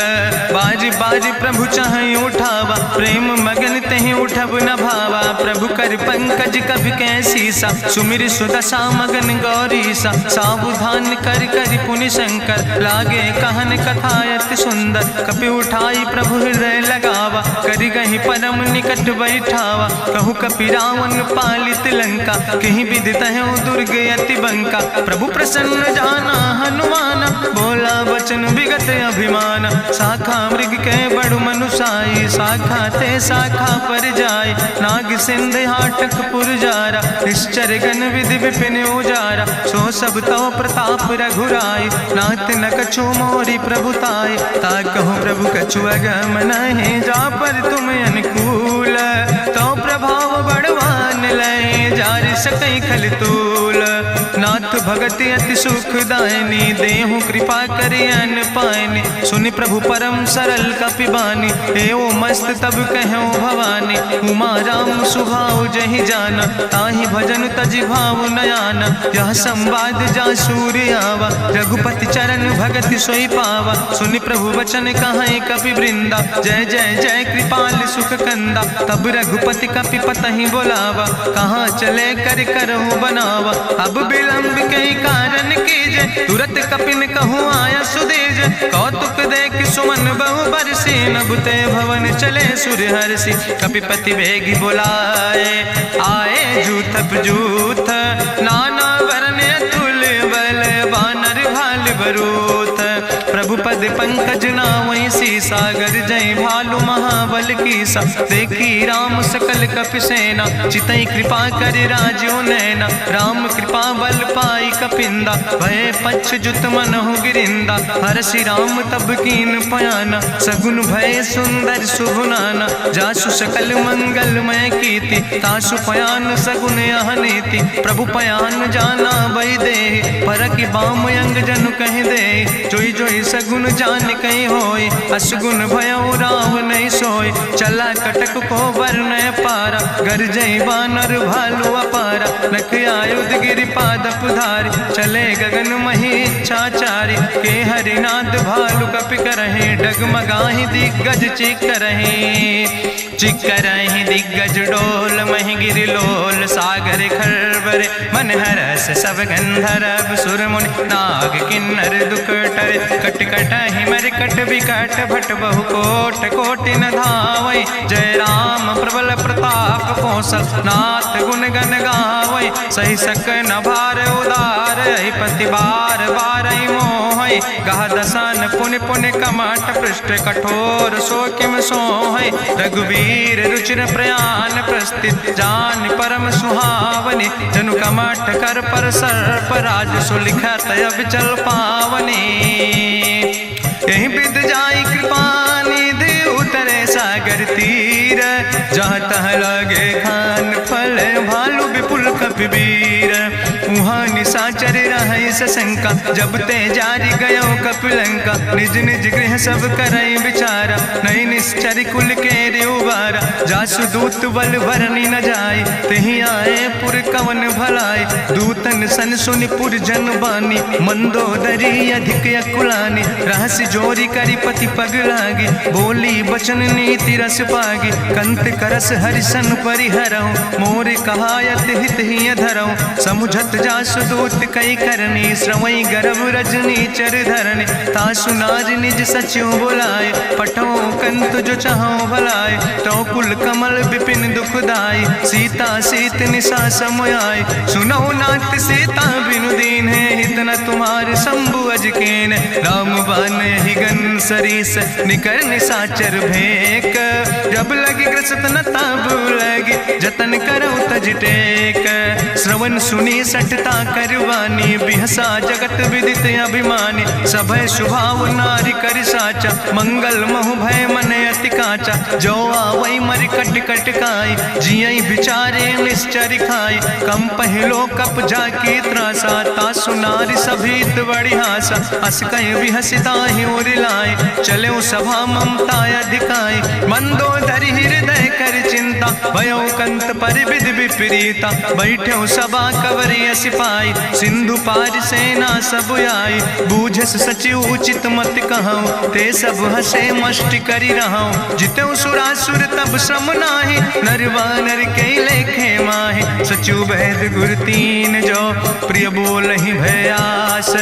बाज बाज प्रभु चाहि उठावा, प्रेम मगन तेहि उठब न भावा। प्रभु कर पंकज कभि कैसीसा, सुमिर सुदशा मगन गौरीसा। सावधान कर कर पुनि शंकर, लागे कहन कथा अति सुंदर। कपि उठाई प्रभु हृदय लगावा, करि गहि परम निकट बैठावा। कहु कपि रावण पालित लंका, कहीं विधि तहु दुर्ग अति बंका। प्रभु प्रसन्न जाना हनुमाना, बोला वचन विगत अभिमान। शाखा मृग के बड़ु मनुसाई, शाखा ते शाखा पर जाय। नाग सिंध हाटक पुरजारा, निश्चर गण विधि विपिन उजारा। सो सब तव प्रताप रघुराई, नाथ न कछु मोरी प्रभुताई। ता कहूँ प्रभु कछु अगम नहीं, जा पर तुम अनुकूल। तो प्रभाव बड़वान लय, जार सकई खल तूल। नाथ भगति अति सुखदायनी, देहु कृपा करि अन पायनी। सुनि प्रभु परम सरल कपिबानी, एओ मस्त तब कहूँ भवानी। उमा राम सुभाव जहि जाना, ताहि भजन तजि भाव नयाना। यह संवाद जा सूर्य आवा, रघुपति चरण भगति सोई पावा। सुनि प्रभु वचन कहाई कपि वृंदा, जय जय जय कृपाल सुख कंदा। तब रघुपति कपि पतहि बोलावा, कहाँ चले कर करहु बनावा। अब विलंब कई कारण कीजे, तुरत कपिन कहूँ आया सुदेज। कौतुक देख सुमन बहु बरसी, नभ ते भवन चले सुर हरसी। कपिपति वेगी बुलाए, आए जूथप जूथ, नाना वरन पद पंकज नावै सीसा, गर्जय भालु महाबल कीसा। देखी राम सकल कपि सेना, चितई कृपा कर राजो नैना। राम कृपा बल पाई कपिंदा, भय पक्ष जुत मनहु गिरिंदा। हरषि राम तब कीन पयाना, सगुन भय सुंदर शुभ नाना। जासु सकल मंगलमय कीर्ति, तासु पयान सगुन अहनीति। प्रभु पयान जाना बई दे, परकि बाम अंग जनु कहि दे। जोई जोई सगुन जान कहीं होय, असगुन भयो राव नहीं सोय। चला कटक को वर्णय पारा, गर्जय बानर भालु अपारा। लख आयुध गिरि पादप धारि, चले गगन मही इच्छाचारि। के हरिनाद भालु कपि करहि, डगमगाहि दिग्गज चिकरहि। चिकरहि दिग्गज डोल, महि गिरि लोल। सागर खरबर मन हरस, सब गंधर्व सुर मुनि। नाग किन्नर दुख टरे, कट कटहि मरकट विकट। भट बहु कोट कोटि न धावै, जय राम प्रबल प्रताप कौशल। नाथ गुण गण गावै, सही सक न भार उदार। पति बार बार मोहै, गह दसन पुनि पुनि कमठ। पृष्ठ कठोर सो किम सोहै, रघुवीर रुचिर प्रयाण। प्रस्थित जान परम सुहावनी, जनु कमठ कर पर सर्प। राज सुलिखत अविचल पावनी, यही विद जाई कृपा निधि। उतरे सागर तीर, जहाँ तह लगे खान फल। भालु विपुल कपिवीर, उहाँ निशाचर रहै सशंका। जब ते जारी गयो कपिलंका, निज निज गृह सब करई विचारा। नहीं निश्चर कुल के रेउबारा, जासु दूत बल भरनी न जाय। तेहि आए पुर कवन भलाई, दूतन सन सुनि पुर जन बानी। मंदोदरी अधिक अकुलानी, रहस्य जोरी करी पति पग लागी। बोली बचन नीति रस पागी, कंत करस हरिसन परिहरऊँ। मोर कहायत हित ही धरऊँ, समुझत जासु दूत कई करनी। श्रवई गर्भ रजनी चर धरनी, तासु नाज निज सचिव बुलाए। पठो कंत जो चाहो भलाए, तो कुल कमल विपिन दुखदाई। सीता सीत निशा समयाय, सुनो नाथ सीता बिनु दीन है। हित न तुम्हारे शंभु अजकेन, राम बान ही गन सरीस। निकर निशाचर भेक, जब लगी ग्रसत न ताब लगी। जतन करो तज टेक, श्रवण सुनी सटता करवानी। बिहसा जगत विदित अभिमानी, सभय स्वभाव नारी कर साचा। मंगल महु भय मन अति काचा, जो आवै मर कट कट खाई। जियई विचारे निश्चर खाई, कम पहलो कप जाकी त्रासा। तासु नारी सभीत बड़ी हासा, अस कहीं विहसिता ही उर लाए। चले सभा ममता अधिकाई, मंदोदरी हृदय कर चिंता। भयो कंत पर विध विपरीता, बैठे सभा कवरिय सिपाही। सिंधु पार सेना सब आई, बूझस सचिव उचित मत कहूँ। ते सब हसे मष्ट करी रहूँ, जितेऊ सुरासुर तब श्रम नाही। नरवानर के लेखे माहि, सचिव भेद गुर तीन जो। प्रिय बोल ही भयास,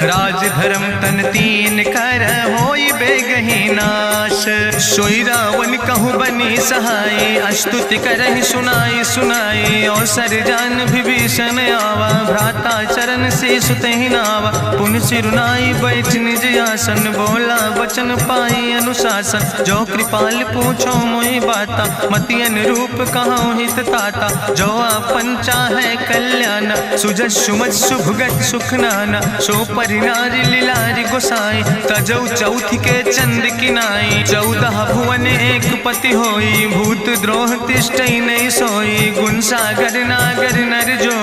राज धर्म तन तीन कर। होई बेगही नाश, सोई रावण कहूँ बनी सहाय। अस्तुति करहि सुनाई सुनाई, अवसर जान विभीषण आवा। भ्राता चरण से सुतहि नावा, पुन सिरुनाई बैठ निज आसन। बोला वचन पाई अनुशासन, जो कृपाल पूछो मोहि बाता। मति अनुरूप कहूँ हित ताता, जो आपन चाहे कल्याण। सुजस सुमत सुभगत सुख नाना, सो परिनारी लीलारी गोसाई। तजौ चौथ के चंद किनाई, 14 भुवन एक पति होई। भूत द्रोह तिष्ठई नहीं सोई, गुण सागर नागर नर जो।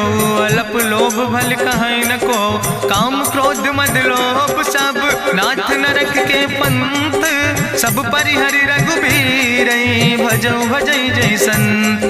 अलप लोभ भल कहीं न को, काम क्रोध मद लोभ सब। नाथ नरक के पंथ, सब परिहरि रघुबीर। भजौ भजई जय संत,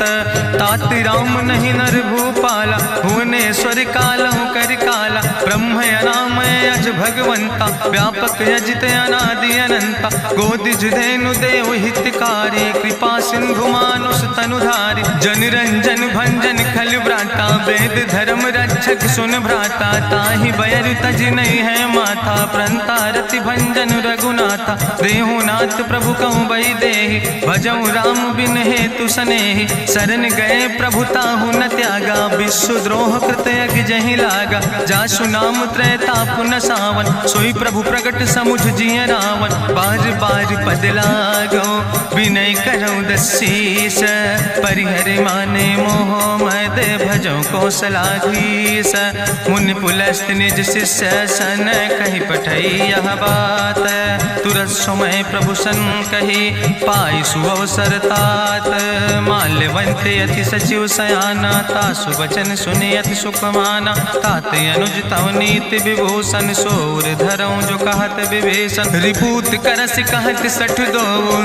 तात राम नहीं नर भूपाला। भुवनेश्वर कालहु कर काला, ब्रह्म अनामय अज भगवंता। व्यापक अजित अनादि अनंता, गोदिज धेनु देव हितकारी। कृपा सिंधु मानुष तनुधारी, जन रंजन भंजन खल व्राता। वेद धर्म रक्षक सुन भ्राता, ताहि बयर तज नहीं है माथा। प्रंता रति भंजन रघुनाथा, देहु नाथ प्रभु कहूँ बई देहि। भजऊ राम बिन हेतु सनेहि, शरण गए प्रभु ताहु न त्यागा। विश्व द्रोह कृत यज्ञ जहि लागा, जासु नाम त्रैताप न सावन, सोई प्रभु प्रगट समुझ जिय रावण। बार बार पद लागो विनय करऊँ दसीस, परिहर माने मोह मद भजो कौशलाधीश। मुनि पुलस्त निज शिष्य सन, कही पठई यह बात। तुरत समय प्रभु सन कही, पाई सुअवसर तात। माल्यवंत अति सचिव सयाना, तासु वचन सुनि अति सुख माना। तात अनुज तव नीति विभूषण, सोर धरऊँ जो कहत विभीषण। रिपूत करस कहत सठ दो,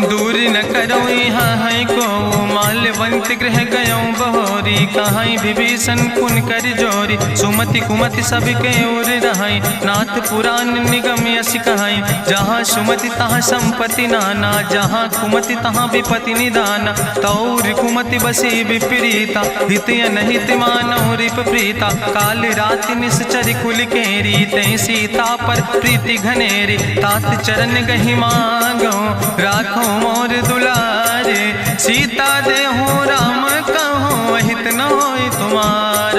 दूर न करऊँ यहाँ है को। माल्यवंत गृह गयऊँ बहोरी, कहाई विभीषण पुन कर जोरी। सुमति कुमति सबके ओर रहाई, नाथ पुराण निगम यस कहाई। जहाँ सुमति तहाँ संपत्ति नाना, जहाँ कुमति तहाँ विपति निदाना। तौर कुमति बसी विपरीता, हित अनहित मानव रिप प्रीता। काल राति निश्चर कुल केरी, तै सीता पर प्रीति घनेरी। तात चरण गहि मांगो, राखो मोर दुलारे। सीता देहु राम कहो, अहित न होय तुम्हार।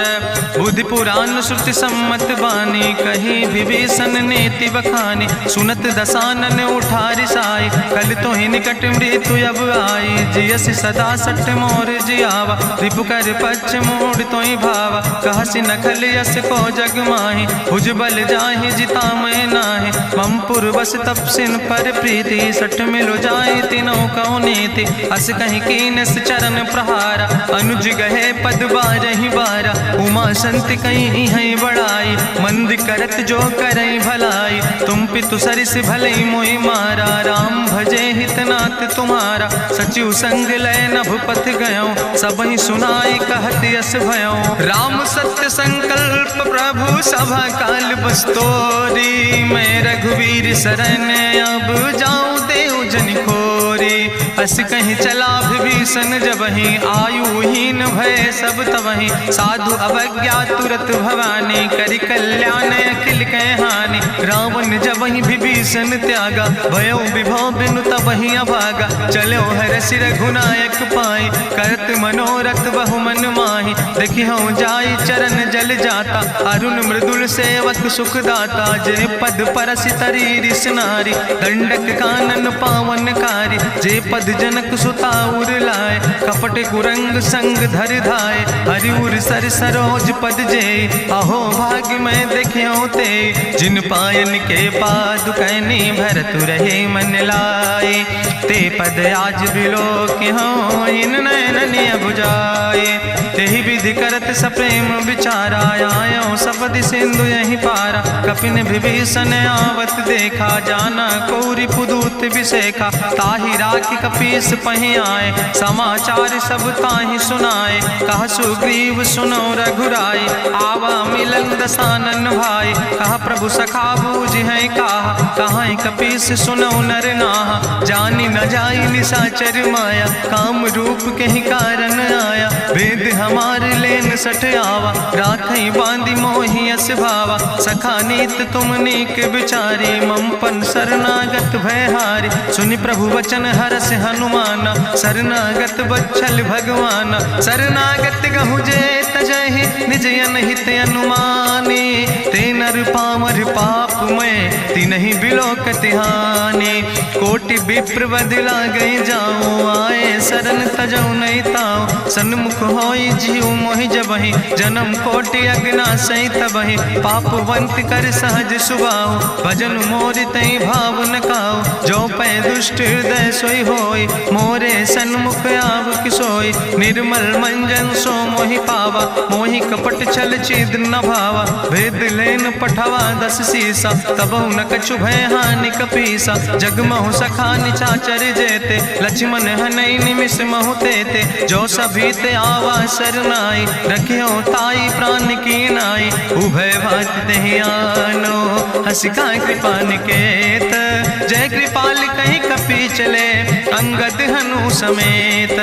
बुद्धि पुराण श्रुति सम्मत बानी, कही विभीषण नीति बखानी। सुनत दसानन उठारि साई, कल तो ही निकट मृत्यु अब आई। जियस सदा सठ मोर जियावा, रिपु कर पक्ष मोड़ तो ही भावा। कहसि नखल यस को जग माही, भुज बल जाहि जिता मैं नाही। ममपुर बस तपसिन पर प्रीति, सठ मिलो जाए तीनों कौ नीति। अस कहीं कीनस चरण प्रहारा, अनुज गहे पद बारहि बारा। उमा संत कहीं है बड़ाई, मंद करत जो करई भलाई। तुम पितु सरिस भलई मोहि मारा, राम भजे हितनाथ तुम्हारा। सचिव संग लय नभ पथ गयो, सबहि सुनाई कहत यस भयो। राम सत्य संकल्प प्रभु सभा काल बस्तोरी। मैं रघुवीर शरण अब जाऊं देव जन खोरी। अस कहीं चला विभीषण जबहि, आयुहीन भय सब तबहि। साधु अवज्ञा तुरत भवानी, करि कल्याण अखिल कह हानि। रावण जबहि विभीषण त्यागा, भयो विभव बिनु तबहि अभागा। चलो हरषि रघुनायक पाई, करत मनोरथ बहु मन माही। देखियो जाई चरण जल जाता, अरुण मृदुल सेवक सुख दाता। जे पद परसि तरी रिस नारी, दंडक कानन पावन कारी। जे पद जनक सुता उर लाए, कपट कुरंग संग धर धाय। हरिउर सर सरोज पद जे, अहो भाग्य मैं देख्यो ते। जिन पायन के पादु कहनी, भरत रहे मन लाए। ते पद आज बिलोक हो, इन नयन बुझाए। तेहि विधि करत सप्रेम विचारा, आयो सपदि सिंधु यही पारा। कपिन विभीषण आवत देखा, जाना कौरि पुदूत विशेखा। ताहि राखि कपीस पहि आए, समाचार सब ताहि सुनाए। कहा सुग्रीव सुनो रघुराई, आवा मिलन दसानन भाई। कहा प्रभु सखा बूझ है कहा, कहाँ कपीस सुनो नर नाहा। जानी न जाई निशाचर माया, काम रूप के ही कारण आया। वेद हमार लेन सठ आवा, राखई बांधी मोहि यस भावा। सखा नीत तुम नीक विचारी, ममपन शरणागत भयहारी। सुनि प्रभु वचन हरस हनुमाना, शरणागत बच्छल भगवाना। शरणागत गहु जे तजहि, निज अनहित अनुमानी। ते नर पामर पाप में, तिनहि बिलोकत हानि। कोटि विप्र बदला गई जाऊँ, आए शरण तजऊ नहीं ताऊ। सन्मुख होई जीव मोहि जबहि, जन्म कोटि अग्ना सही तबहि। पापवंत कर सहज सुभाऊ, भजन मोर तई भाव न काऊ। जो पै दुष्ट हृदय सोई होई, मोरे सन्मुख आव किसोई। निर्मल मंजन सो मोहि पावा, मोहि कपट छल छिद्र न भावा। भेद लेन पठवा दस सीसा, तबहु न कछु भय हानि कपीसा। जगमहु सखा निचाचर जेते, लक्ष्मण हनई निमिष महु तेते। जो सभी ते आवा सरनाई, रखियो ताई प्राण की नाई। उभय भात तेहि आनो, हसिका कृपा निकेत। जय कृपाल कहीं कपी चले, अंग अंगद हनु समेत।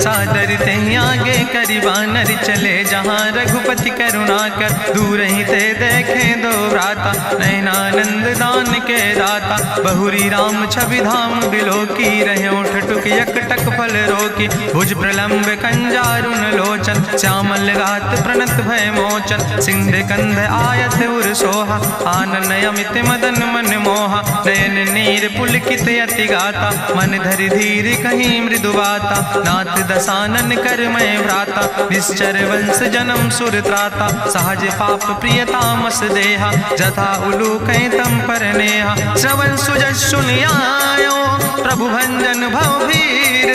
सादर तहि आगे करि बानर चले, जहाँ रघुपति करुणा कर दूर ही ते देखे दो भ्राता। नयनानंद दान के दाता, बहुरी राम छवि धाम बिलोकी। रहे ठटुक यकटक फल रोकी, भुज प्रलंब कंजारुन लोचन। श्यामल गात प्रणत भय मोचन, सिंध कंध आयत उर सोहा। आनन अमित मदन मन मोहा, नयन नीर पुलकित अति गाता। मन धरि धीर कहीं मृदु बाता, नाथ दसानन कर मैं भ्राता। निश्चर वंश जन्म सुर त्राता, सहज पाप प्रियतामस देहा। जथा उलूक तम पर नेहा, श्रवण सुजस सुनियायो। प्रभु भंजन भव भीर,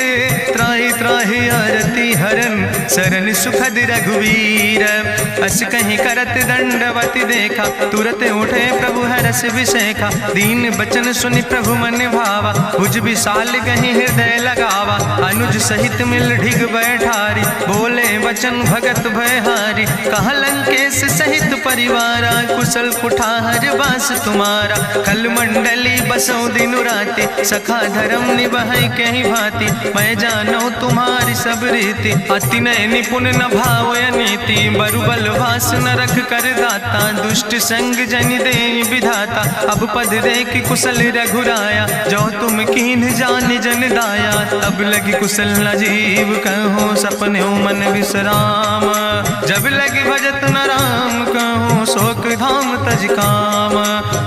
त्राहि त्राहि आरती हरन। शरण सुखद रघुवीर, अस कहीं करत दंडवत देखा। तुरत उठे प्रभु हरस विशेखा, दीन बचन सुनि प्रभु मन भावा। भुज विशाल कहीं हृदय लगावा, अनुज सहित मिल ढिग बैठारी। बोले वचन भगत भयहारी, कहा लंकेश सहित परिवारा। कुशल कुठार बास तुम्हारा, कल मंडली बसो दिनु राति। सखा धर्म निभाई कहीं भांति, मैं जानो तुम्हारी सब रीति। अति नय निपुण न भाव नीति, बरुबल भास न रख कर दाता। दुष्ट संग जन दे विधाता, अब पद देख कुशल रघुराया। जो तुम कीन जान जन दाया, तब लगी कुशल न जीव कहो। सपने मन विश्राम, जब लगी भजत न राम कहो। शोक धाम तज काम,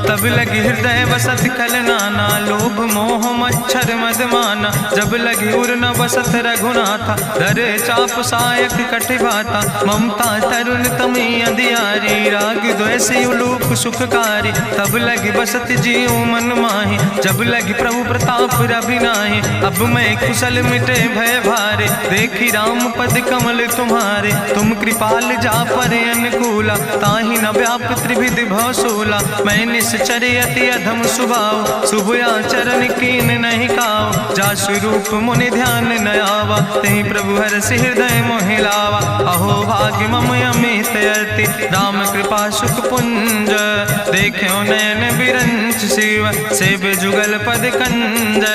तब लगी हृदय बसत खल नाना। लोभ मोह मच्छर मद माना, जब लगी उर न बसत रघुनाथा। धर चाप सायक कटिभाता, ममता तरुण तमी अंधियारी। राग द्वेष उलूक सुखकारी, तब लगी बसत जीव मन माही। जब लगी प्रभु प्रताप रवि नाही, अब मैं कुशल मिटे भय भारे। देखी राम पद कमल तुम्हारे, तुम कृपाल जा पर अनुकूला। ताहि न व्याप त्रिविध भवसूला, मैं निश्चर अति अधम स्वभाव। शुभ आचरण कीन नहीं काव, जा स्वरूप मुनि ध्यान न आवा। तेहि प्रभु हरषि हृदय मोहि लावा। अहो भाग्य मम अमित अति, राम कृपा सुख पुंज। देखो नयन बिरंच शिव, सेव जुगल पद कंज।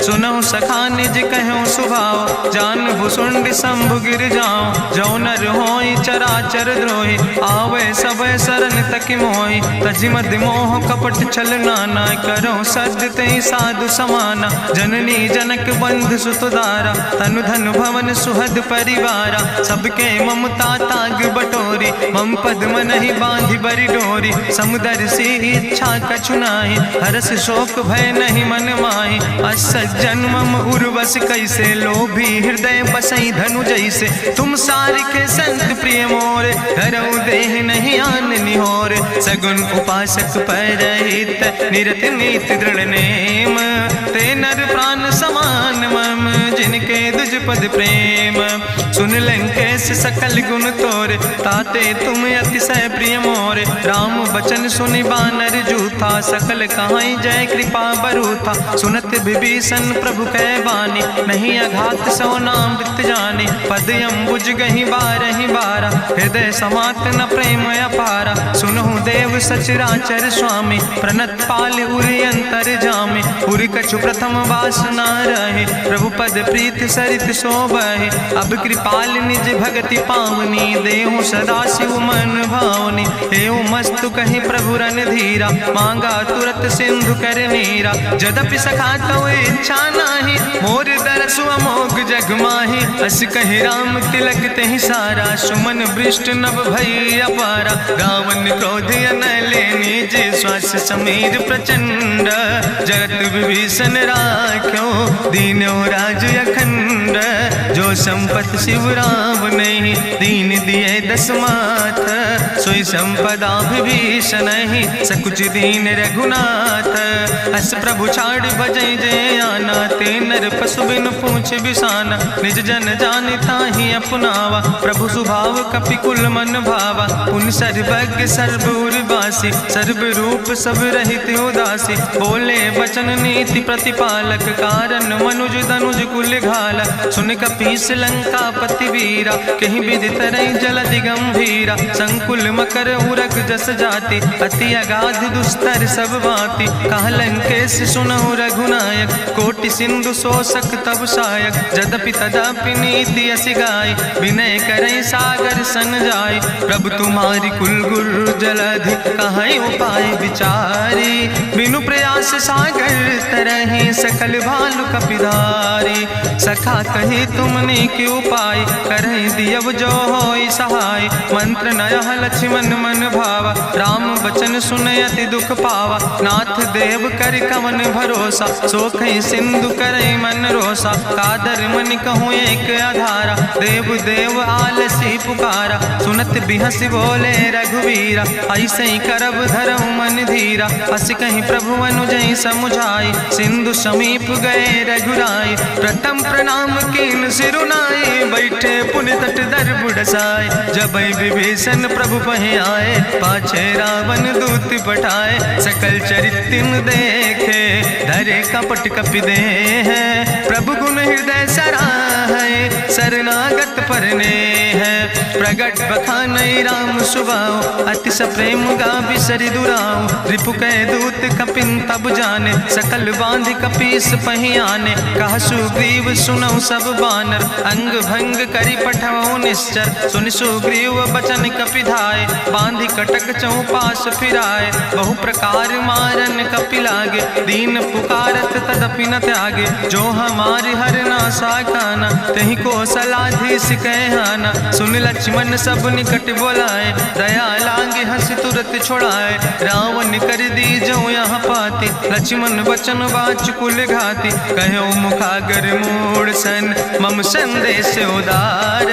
सुनहु सखा निज कहूँ सुभाव, जान भुसुंड शंभु गिर जाऊं। जो नर होई चराचर द्रोही, आवे सब शरण तक मोहि। तजि मद मोह कपट छल नाना, करो सद तेहि साधु समाना। जननी जनक बंधु सुत दारा, तनु धन भवन सुहद परिवारा। सबके ममता ताग बटोरी, मम पद मन ही बांधि बरी डोरी। समुदर सी इच्छा कछु नाही, हरस शोक भय नहीं मन माही। असज्जन मम उर्वश कैसे, लोभी हृदय बसई धनु जैसे। तुम सारिके संत प्रिय मोरे, धरऊ देह नहीं आन निहोर। सगुन उपासक परहित, निरत नीति दृढ़ नेम। ते नर प्राण समान मम, जिनके दुज पद प्रेम। सुन लंकेश सकल गुण तोरे, ताते तुम अतिशय प्रिय मोरे। राम बचन सुनि बानर जूथा, सकल कहाई जय कृपा बरूथा। सुनत विभीषण प्रभु कै बानी, नहीं अघात सो नाम वृत जानी। पद अम्बुज गहि बारहि बारा, हृदय समात न प्रेम अपारा। सुनहु देव सचराचर स्वामी, प्रणत पाल उरि अंतर जामी। उरि कछु प्रथम वासना रहे, प्रभु पद प्रीत सरित शोभहि। अब कृपाल निज भगति पावनी, देहु सदा शिव मन भावनी। एवं मस्तु कहि प्रभु रन धीरा, मांगा तुरत सिंधु कर नीरा। जदपि सखा तो इच्छा नाही, मोर दरसु अमोघ जग माही। अस कहि राम तिलक तेहि सारा, सुमन वृष्ट नभ भई अपारा। गावन क्रोध अनले निज, श्वास समीर प्रचंड। जगत विभीषण राख्यो, दीनो राज अखंड। जो संपत शिव राम नहीं, दीन दिए दस माथ। सोई संपदा विभीषण नहीं, सकुच दीन रघुनाथ। अस प्रभु छाड़ भजई जय आना, ते नर पशु बिन पूछ बिसाना। निज जन जानिता ही अपनावा, प्रभु स्वभाव कपिकुल मन भावा। उन सर्वज्ञ सर्वउर्वासी, सर्व रूप सब रहित उदासी। बोले वचन नीति प्रतिपालक, कारण मनुज दनुज कुल घाला। सुन कपीस लंका पति वीरा, कहीं विधि तरई जलधि गंभीरा। संकुल मकर उरग जस जाति, अति अगाध दुस्तर सब भांति। कहा लंकेश सुनहु रघुनायक, कोटि सिंधु सो तोषक तब सायक, जदपि तदपि नीति असि गाय, विनय करई सागर सन जाय। प्रभु तुम्हारी कुल गुरु जलधि, कहीं उपाय विचारी, बिनु प्रयास सागर तरहि, सकल भालु कपिधारी। सखा कही तुमने के उपाय, करहि दियव जो होई सहाय। मंत्र नयह लक्ष्मण मन भावा, राम बचन सुनयति दुख पावा। नाथ देव कर कवन भरोसा, सोखई सिंधु करई मन रोसा। कादर मन कहूँ एक आधारा, देव देव आलसी पुकारा। सुनत बिहस बोले रघुवीरा, ऐसे ही करब धरऊ मन धीरा। हस कहीं प्रभु अनुजय समुझाई, सिंधु समीप गए रघुराई। प्रथम प्रणाम कीन सिरुनाई, बैठे पुनि तट दर बुढ़साए। जब विभीषण प्रभु पहे आए, पाछे रावण दूत पठाए। सकल चरित्र देखे, धरे कपट कपि दे है। प्रभु गुण हृदय सराहै, शरणागत परने है। प्रगट बखानई राम सुभाओ, अति सप्रेम गावि सरि दुराओ। रिपु कै दूत कपिन तब जाने, सकल बांधि कपीस पहि आने। कहा सुग्रीव सुनौ सब बानर, अंग भंग करि पठवौ निश्चर। सुनि सुग्रीव बचन कपि धाय, बांधि कटक चौपास फिराए। बहु प्रकार मारन कपि लागे, दीन पुकारत तदपि न त्यागे। जो हमारि हर ना साकाना, तहि कौशलाधीश कहना। सुन लक्ष्मण सब निकट बोलाए, दया लागे हंस तुरत छोड़ाए। रावण कर दी जो यहाँ पाती, लक्ष्मण बचन बाच कुल घाती। कहो मुखागर मूढ़ सन, मम संदेश उदार।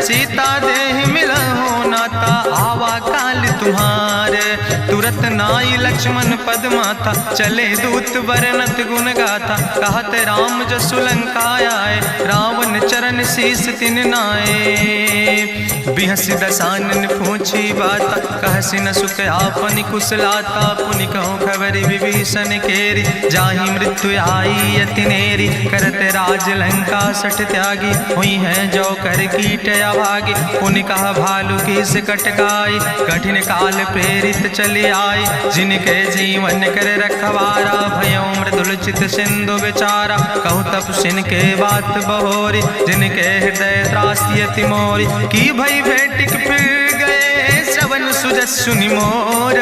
सीता देह मिला हो नाता, आवा काल तुम्हारे। तुरत नाई लक्ष्मण पद माथा, चले दूत बरनत गुण गाथा। कहत राम जसु लंका आए, रावण चरण शीस तिन नाए। बिहसी दसानन पूछी बाता, कहसी न सुख आपन कुशलाता। पुनि कहूँ खबरि विभीषण केरी, जाहि मृत्यु आई अति नेरी। करत राज लंका सठ त्यागी, हुई है जो कर कीट अभागी। पुनि कहा भालू कीस कटकाई, कठिन काल प्रेरित चली आई। जिनके जीवन कर रखवारा, भयो मृदुल चित सिंधु विचारा। कहूँ तप सिन के बात बहोरी, जिनके हृदय त्रासियति मोरी। की भई भेटिक फिर गए, श्रवण सुजस सुनि मोर।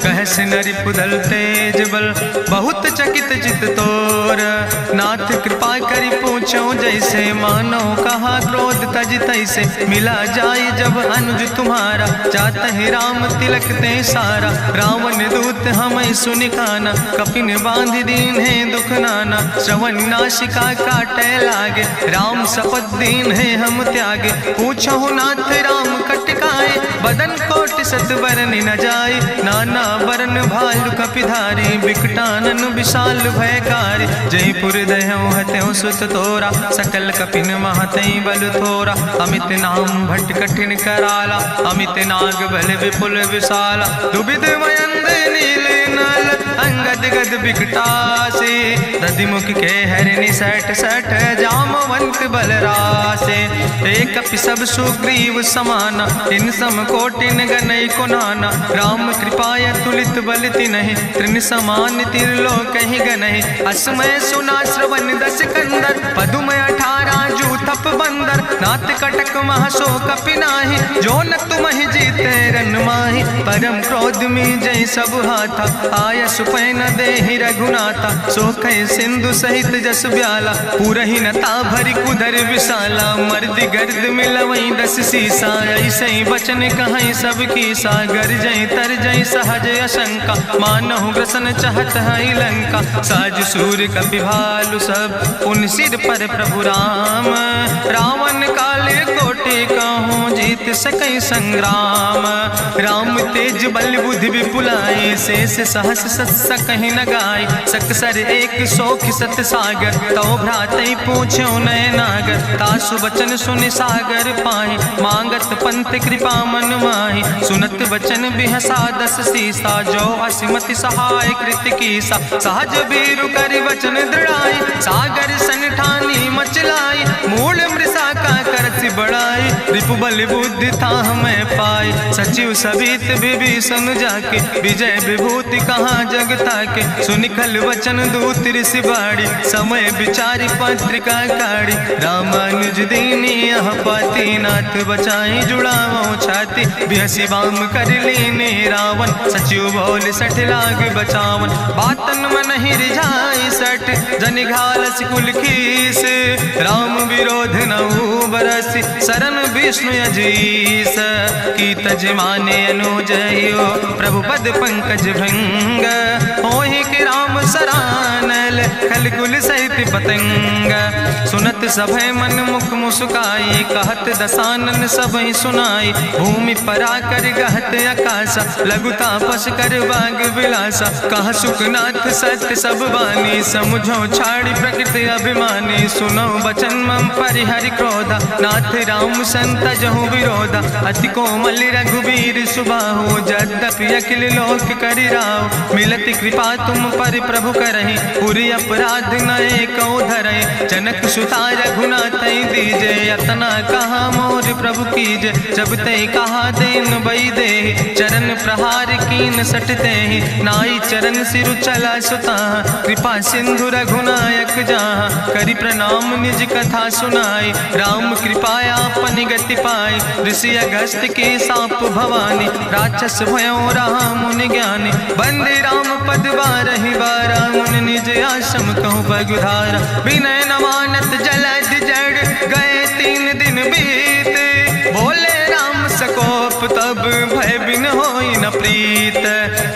कहस नरि पुदल तेज बल, बहुत चकित चित तोर। नाथ कृपा करि पूछो जैसे, मानो कहा क्रोध तज तैसे। मिला जाय जब अनुज तुम्हारा, जात है राम तिलक ते सारा। रावण दूत हमें सुनि काना, कपिन बांध दीन है दुख नाना। श्रवण नासिका काटे लागे, राम शपथ दीन है हम त्यागे। पूछो नाथ राम कटकाए, बदन कोटि सत बरन न जाए। नाना बरन भालु कपिधारी, बिकटानन विशाल भयकारी। जयपुर दह्यों हत्यों सुत तोरा, सकल कपिन महतई बल थोरा। अमित नाम भट्ट कठिन कराला, अमित नाग बल विपुल विशाला। दुबिध मयंद नील नल, अंगद गद बिकटासे। दधिमुख के हरिणि सठ सठ, जामवंत बलरासे। एक कपि सब सुग्रीव समाना, इन सम कोटिन गनई को नाना। राम कृपाय तुलित बल तिनहि, त्रिन समान तिरलोक ही गनहि। असमय सुना श्रवण दस कंदर, पदुमय 18 जूथप बंदर। नाथ कटक महसो कपि नाहि, जो न तुमहि जीते रन माहि। परम क्रोध में जय सब हाथा, आय सुपै न देहि रघुनाथा। सो कह सिंधु सहित जस ब्याला, पूरहि नता भरि कुधर विशाला। मर्द गर्द मिलवई 10 सीसा, ऐसे बचन कहीं सब की सागर। जय तर जय सहज अशंका, मानहु ग्रसन चाहत है लंका। साज सूर कपि भालु सब, पुन सिर पर प्रभु राम। रावण काले कोटि कहूँ, जीत सकई संग्राम। राम तेज बल बुद्धि विपुलाई, शेष सहस सत कहीं न गाय। सकसर 100 सत सागर, तो भ्रातई पूछो नय नागर। तासु बचन सुनि सागर पाहि, मांगत पंथ कृपा मन माहि। सुनत बचन बिहसा 10 सीसा, जो असिमति सहाय कृत कीसा। सहज बीरु करि वचन दृढ़ाई, सागर सन ठानी मचलाई। मूल मृषा का करसि बड़ाई, रिपु बल बुद्धि था हमें पाई, सचिव सबित विभीषण जाके, विजय विभूति कहाँ जग ताके। सुनि खल वचन दूत ऋषि बाड़ी, समय विचारी पत्रिका काढ़ी। रामानुज दीनी यह पाती, नाथ बचाई जुड़ावो छाती। बिहसी बाम कर लीने रावण, सचिव बोल सठ लाग बचावन। बातन मन ही रिझाई सठ, जनि घालस कुल खीस। राम विरोध नहु बरसी, शरण विष्णु अजीस। की तज माने अनुजयो, प्रभु पद पंकज भंग। होहि के राम सरानल, खल कुल सहित पतंग। सुनत सभय मन मुख मुस्काई, कहत दसानन सबहि सुनाई। भूमि परा कर गहत आकाशा, लघु तापस कर बाग विलासा। कहा सुखनाथ सत्य सब बानी, समुझो छाड़ी प्रकृति अभिमानी। सुनो बचन मम परिहरि क्रोधा, नाथ राम संत जहु विरोधा। अति कोमल रघुबीर सुबाहु, यद्यपि अखिल लोक करि राव। मिलति कृपा तुम पर प्रभु करहि, पुरि अपराध नए कौ धरहि। जनक सुता रघुनाथ दीजे, यतना कहा मोर प्रभु कीजे। जब ते कहा देन बई दे, चरण प्रहार कीन सट देहि। नाई चरण सिरु चला सुता, कृपा सिंधु रघुनायक जहाँ। करि प्रणाम निज कथा सुनाई, राम कृपाया अपनी गति पाई। ऋषि अगस्त के साप भवानी, राक्षस भयो रहा मुनि ज्ञानी। बंदे राम पद बारहि बारा, मुनि निज आश्रम कहु बगुधारा। विनय न मानत जलद जड़, गए 3 दिन बीते। बोले राम सकोप तब, भय बिन होई न प्रीत।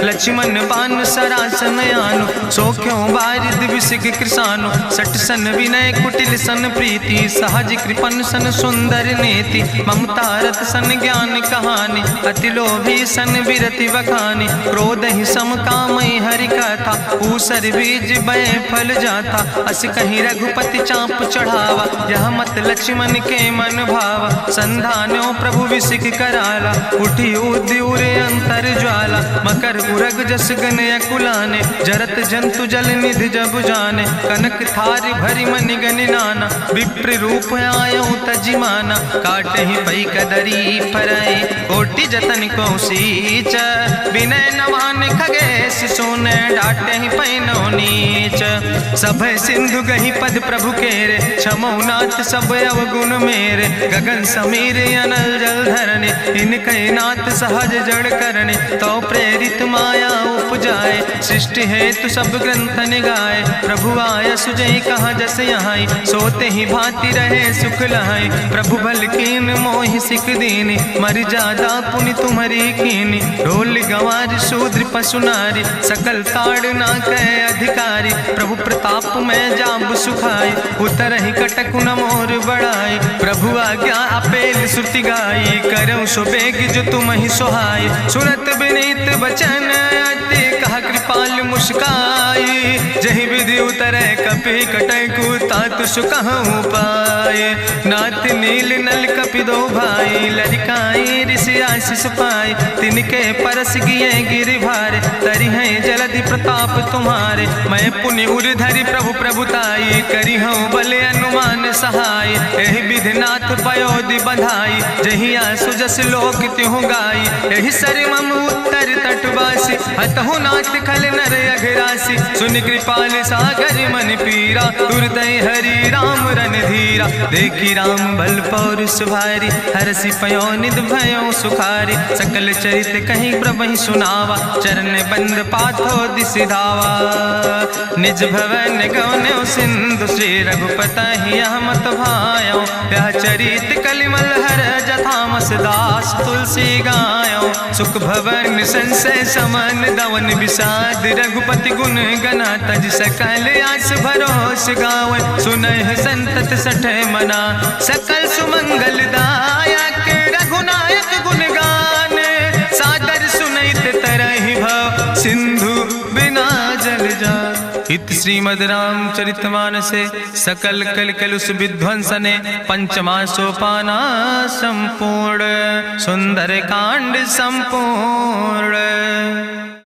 लक्ष्मण बान सरासन यानु, सो क्यों बारिद विसिग कृसानु। सठ सन विनय कुटिल सन प्रीति, सहज कृपन सन सुंदर नीति। ममता रत सन ज्ञान कहानी, अति लोभी सन विरति बखानी। क्रोध ही सम कामई हरि कथा, ऊसर बीज बय फल जाता। अस कहीं रघुपति चाप चढ़ावा, यह मत लक्ष्मण के मन भावा। संधान्यो प्रभु विसिक कराला, उठी उद्यूर अंतर ज्वाला। मकर उरग जस गन अकुलाने, जरत जंतु जल निधि जब जाने। कनक थारी भरी मनि गनि नाना, विप्र रूप आयो तजिमाना। काटहि पई कदरी फरई, कोटि जतन को सींच। विनय नवान खगेश सोने, डाटहि पैनो नीच। सब सिंधु गहि पद प्रभु केरे, क्षमो नाथ सब अवगुण मेरे। गगन समीर अनल जल धरने, इनके नाथ सहज जड़ करने। तो प्रेरित माया उपजाए, सृष्टि हेतु सब ग्रंथ निगाए। प्रभु आय सुजई कहा जस यहाँ, सोते ही भांति रहे सुख लहाई। प्रभु भल कीन मोहि सिख दीनी, मर जादा पुनि तुम्हारी कीनी। ढोल गंवार शूद्र पशु नारी, सकल ताड़ ना कहे अधिकारी। प्रभु प्रताप में जाब सुखाई, उतर ही कटक न मोर बढ़ाई। प्रभु आज्ञा अपेल श्रुति गाई, करऊँ सो बेग जो तुम ही सोहाई। सुनत विनीत बचन अति, कहा कृपाल मुस्काई। जहि विधि उतरे कपि कटकु, तातु सुकहु पाए। नाथ नील नल कपि दो भाई, लरिकाई ऋषि आशीष पाए। तिनके परस गिए गिरि भारे, तरि हैं जलधि प्रताप तुम्हारे। मैं पुनि उर धरि प्रभु प्रभुताई, करी हूँ बल अनुमान सहाय। एहि विधि नाथ पयोधि बधाई, जहिया सुजस लोक त्यों गाई। एहि सर मम उत्तर तटवासी, हतहु नाथ खल नर अघरासी। सुनि कृपाल सागर मन पीरा, तुरतै हरि राम रणधीरा। देखी राम बल पौरुष भारी, हरसि पयो निध भयो सुखारी। सकल चरित कहीं प्रभु सुनावा, चरण बंद पाथो दिसि धावा। निज भवन गौन्यो सिंधु, श्री रघुपति यह मत भायो। यह चरित कलिमल हर जथामस, दास तुलसी गायो। सुख भवन संसय समन, दवन विषाद रघुपति गुण गना। तज सकल आस भरोस गावे, सुनहि संतत सठ मना। सकल सुमंगल दायक, रघुनायक गुण गाने। सादर सुनैत तरहि भव, सिंधु बिना जल जा। इत श्रीमद् रामचरितमानसे सकल कलकलुष विध्वंसने। पंचमा सोपाना संपूर्ण, सुंदर कांड संपूर्ण।